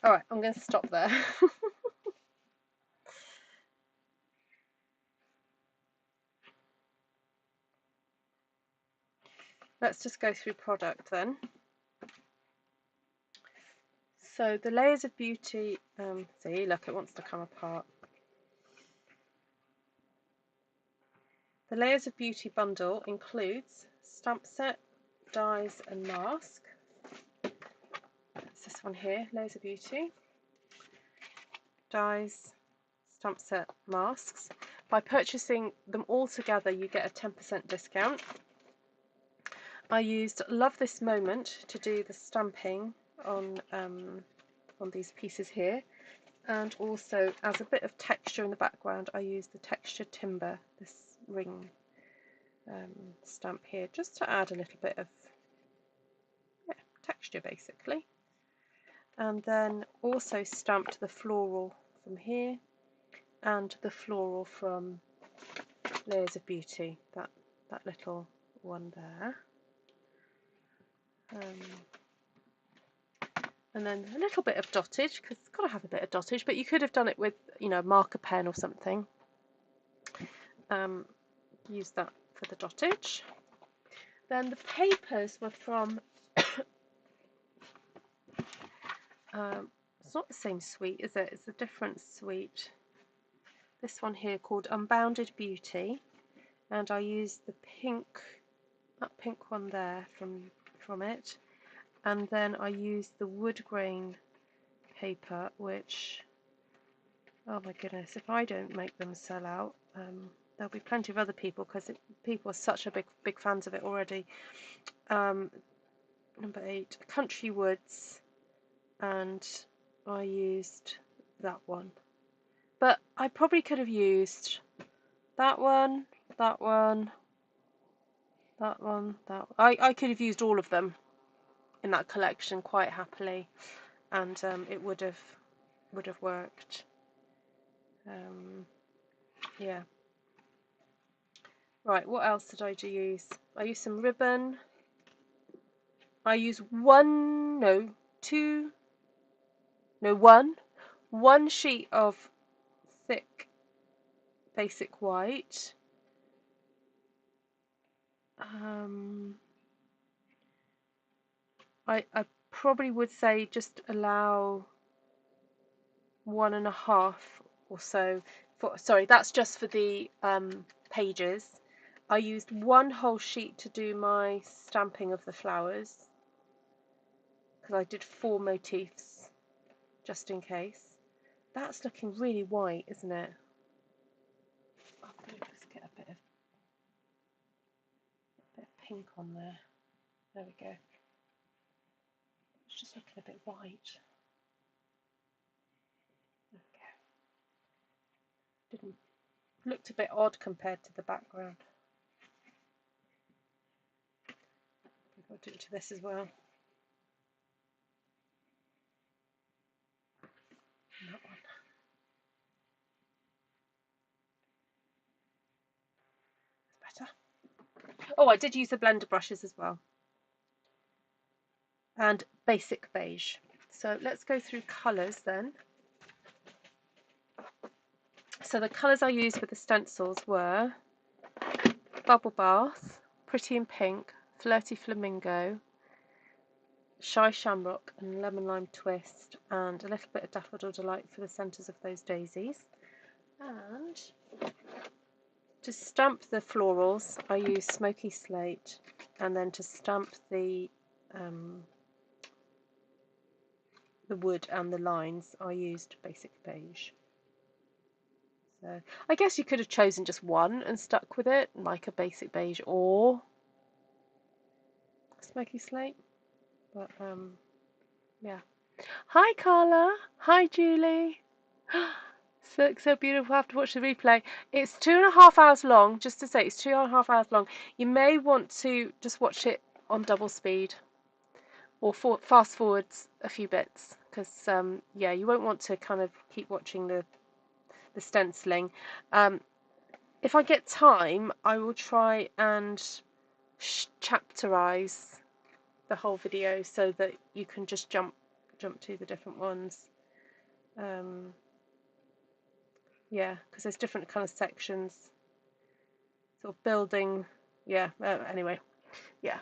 Alright, I'm going to stop there. Let's just go through product then. So the Layers of Beauty, see, look, it wants to come apart. The Layers of Beauty bundle includes stamp set, dies and mask. It's this one here, Layers of Beauty. Dies, stamp set, masks. By purchasing them all together, you get a 10% discount. I used Love This Moment to do the stamping on these pieces here, and also as a bit of texture in the background I used the Texture Timber, this ring stamp here, just to add a little bit of texture basically. And then also stamped the floral from here and the floral from Layers of Beauty, that little one there. And then a little bit of dottage, because it's got to have a bit of dottage, but you could have done it with, you know, marker pen or something. Use that for the dottage. Then the papers were from, it's not the same suite, is it? It's a different suite. This one here called Unbounded Beauty, and I used the pink, that pink one there from it, and then I used the wood grain paper, which, oh my goodness, if I don't make them sell out, there'll be plenty of other people, because people are such a big fans of it already. Number 8, Country Woods, and I used that one. But I probably could have used that one, that one, that one, that one. I could have used all of them in that collection quite happily, and it would have worked. Yeah. Right, what else did I use? I used some ribbon. I used one sheet of thick basic white. I probably would say just allow 1.5 or so for, sorry, that's just for the pages. I used one whole sheet to do my stamping of the flowers, because I did 4 motifs just in case. That's looking really white, isn't it? I'm going to just get a bit of pink on there. There we go. It's just looking a bit white. Okay. Looked a bit odd compared to the background. I'll do it to this as well. And that one. That's better. Oh, I did use the blender brushes as well. And basic beige. So let's go through colours then. So the colours I used with the stencils were Bubble Bath, Pretty in Pink, Flirty Flamingo, Shy Shamrock, and Lemon Lime Twist, and a little bit of Daffodil Delight for the centres of those daisies. And to stamp the florals, I used Smoky Slate, and then to stamp the wood and the lines, I used basic beige. So I guess you could have chosen just one and stuck with it, like a basic beige or Smoky Slate. But yeah. Hi Carla. Hi Julie. So beautiful. I have to watch the replay. It's 2.5 hours long. Just to say, it's 2.5 hours long. You may want to just watch it on double speed, or fast forwards a few bits, because yeah, you won't want to kind of keep watching the stenciling. If I get time, I will try and chapterize the whole video so that you can just jump to the different ones. Yeah, because there's different kind of sections, sort of building. Yeah. Anyway, yeah.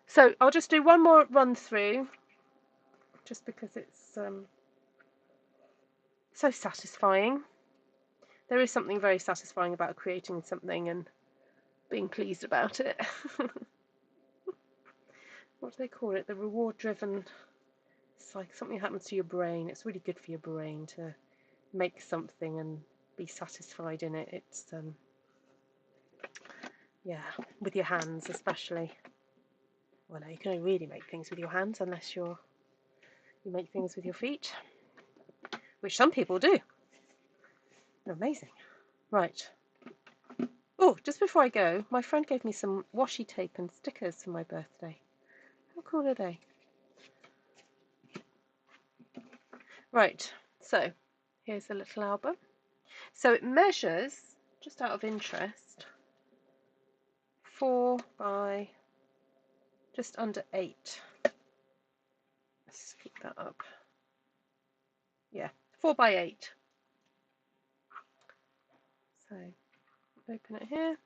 So I'll just do one more run through, just because it's so satisfying. There is something very satisfying about creating something and being pleased about it. What do they call it? The reward-driven. It's like something happens to your brain. It's really good for your brain to make something and be satisfied in it. It's yeah, with your hands especially. Well, no, you can only really make things with your hands unless you make things with your feet, which some people do. Amazing. Right. Oh, just before I go, my friend gave me some washi tape and stickers for my birthday. How cool are they? Right, so here's a little album. So it measures, just out of interest, 4 by just under 8. keep that up. Yeah, 4 by 8. So open it here,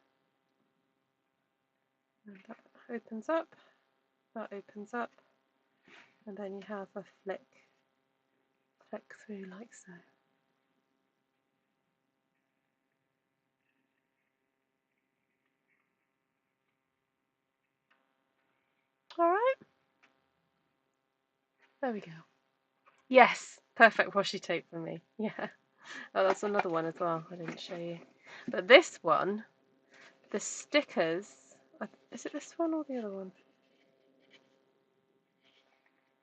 and that opens up, that opens up, and then you have a flick through like so. All right, there we go. Yes, perfect washi tape for me. Yeah. Oh, that's another one as well. I didn't show you. But this one, the stickers, is it this one or the other one?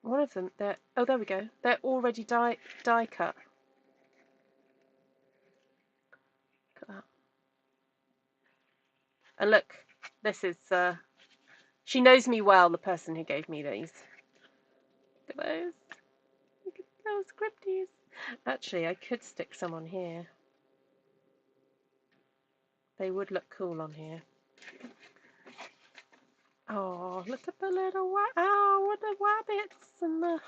One of them, oh, there we go. They're already die cut. Look at that. And look, this is, she knows me well, the person who gave me these. Look at those. Look at those scripties. Actually, I could stick some on here. They would look cool on here. Oh, look at the little what the rabbits and the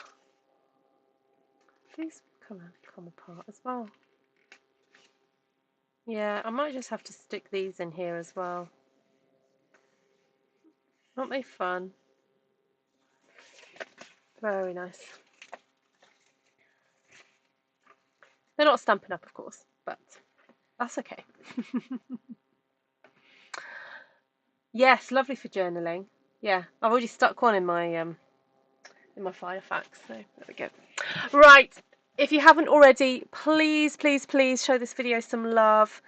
these come apart as well. Yeah, I might just have to stick these in here as well. Aren't they fun? Very nice. They're not Stampin' Up, of course, but that's okay. Yes, lovely for journaling. Yeah, I've already stuck one in my Firefax, so there we go. Right, if you haven't already, please show this video some love.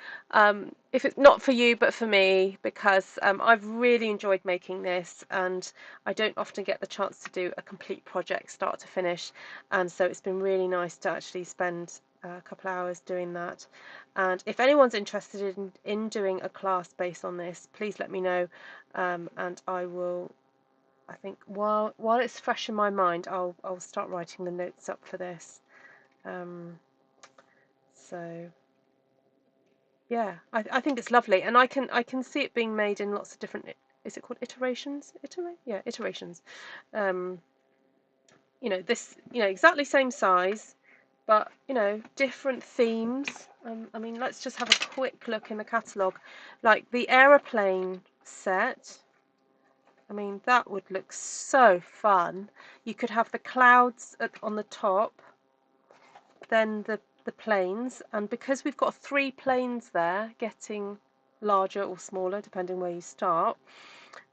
If it's not for you but for me, because I've really enjoyed making this, and I don't often get the chance to do a complete project start to finish, and so it's been really nice to actually spend a couple of hours doing that. And if anyone's interested in doing a class based on this, please let me know, and I will. I think while it's fresh in my mind, I'll start writing the notes up for this. So yeah, I think it's lovely, and I can see it being made in lots of different. Is it called iterations? Yeah, iterations. You know, this, you know, exactly same size, but you know, different themes. I mean, let's just have a quick look in the catalogue. Like the aeroplane set. I mean, that would look so fun. You could have the clouds on the top, then the planes, and because we've got 3 planes there, getting larger or smaller depending where you start,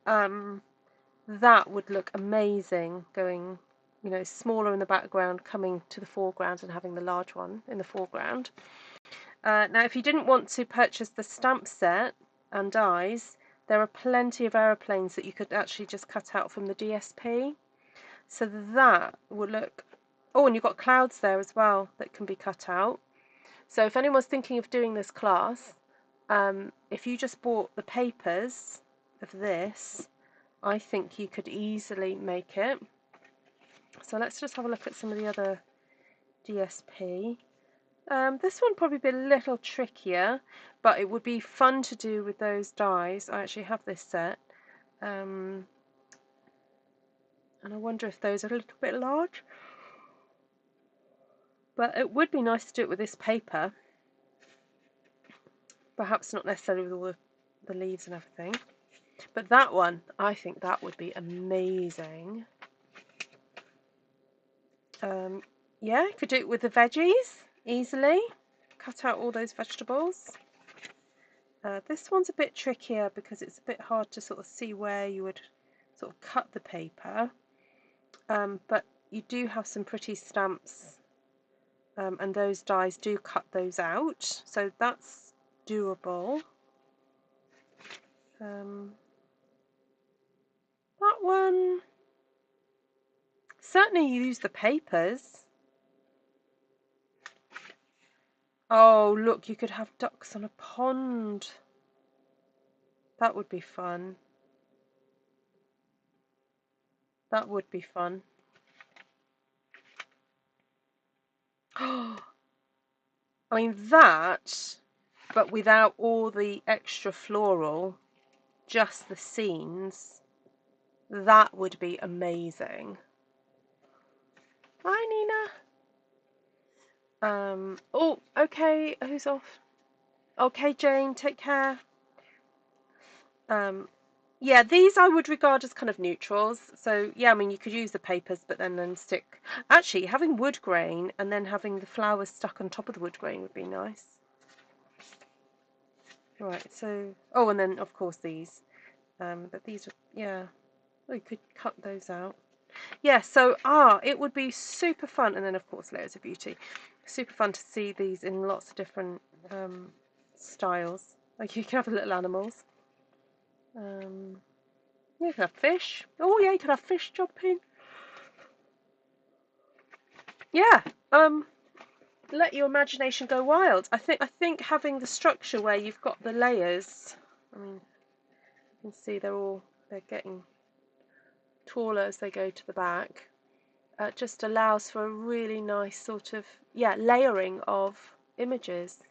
that would look amazing, going, you know, smaller in the background, coming to the foreground and having the large one in the foreground. Now, if you didn't want to purchase the stamp set and dies, there are plenty of aeroplanes that you could actually just cut out from the DSP. So that would look... Oh, and you've got clouds there as well that can be cut out. So if anyone's thinking of doing this class, if you just bought the papers of this, I think you could easily make it. So let's just have a look at some of the other DSP. This one probably be a little trickier, but it would be fun to do with those dies. I actually have this set, and I wonder if those are a little bit large, but it would be nice to do it with this paper, perhaps not necessarily with all the leaves and everything, but that one, I think that would be amazing. Yeah, you could do it with the veggies easily, cut out all those vegetables. This one's a bit trickier because it's a bit hard to sort of see where you would sort of cut the paper, but you do have some pretty stamps, and those dies do cut those out, so that's doable. That one, certainly use the papers. Oh, look, you could have ducks on a pond. That would be fun. That would be fun. I mean, that, but without all the extra floral, just the scenes, that would be amazing. Hi, Nina. Oh, okay. Who's off? Okay, Jane. Take care. Yeah, these I would regard as kind of neutrals. So yeah, I mean you could use the papers, but then stick. Actually, having wood grain and then having the flowers stuck on top of the wood grain would be nice. Right. So and then of course these. But these are we could cut those out. Yeah. So it would be super fun, and then of course layers of beauty. Super fun to see these in lots of different styles. Like you can have little animals. You could have fish. Oh yeah, you could have fish jumping. Yeah. Let your imagination go wild. I think having the structure where you've got the layers. I mean, you can see they're getting taller as they go to the back. Just allows for a really nice sort of layering of images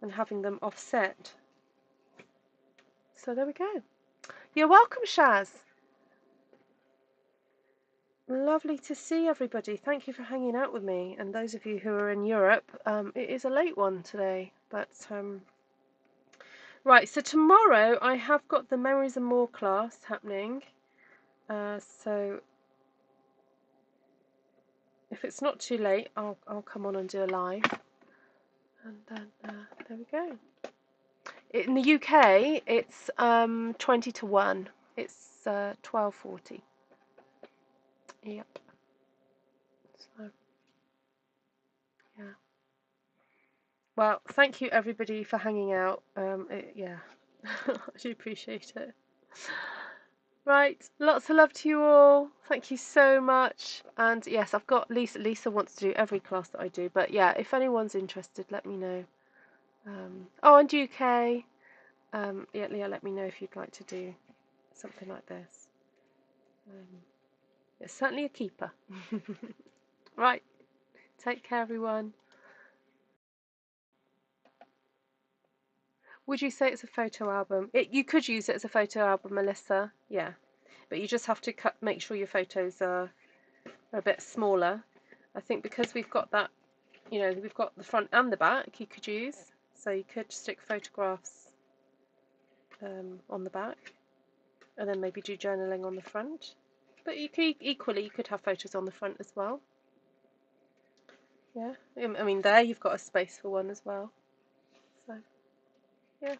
and having them offset. So there we go. You're welcome, Shaz. Lovely to see everybody. Thank you for hanging out with me. And those of you who are in Europe, it is a late one today. But right, so tomorrow I have got the Memories and More class happening. So if it's not too late, I'll come on and do a live. And then there we go. In the UK, it's 20 to 1. It's 12:40. Yep. So yeah. Well, thank you everybody for hanging out. I do appreciate it. Right, lots of love to you all. Thank you so much. And yes, I've got Lisa. Lisa wants to do every class that I do, but yeah, if anyone's interested, let me know. And UK. Leah, let me know if you'd like to do something like this. It's certainly a keeper. Right, take care, everyone. Would you say it's a photo album? You could use it as a photo album, Melissa. Yeah, but you just have to make sure your photos are a bit smaller. I think because we've got that, we've got the front and the back you could use. So you could stick photographs on the back and then maybe do journaling on the front. But you could have photos on the front as well. Yeah, I mean there you've got a space for one as well. So yeah.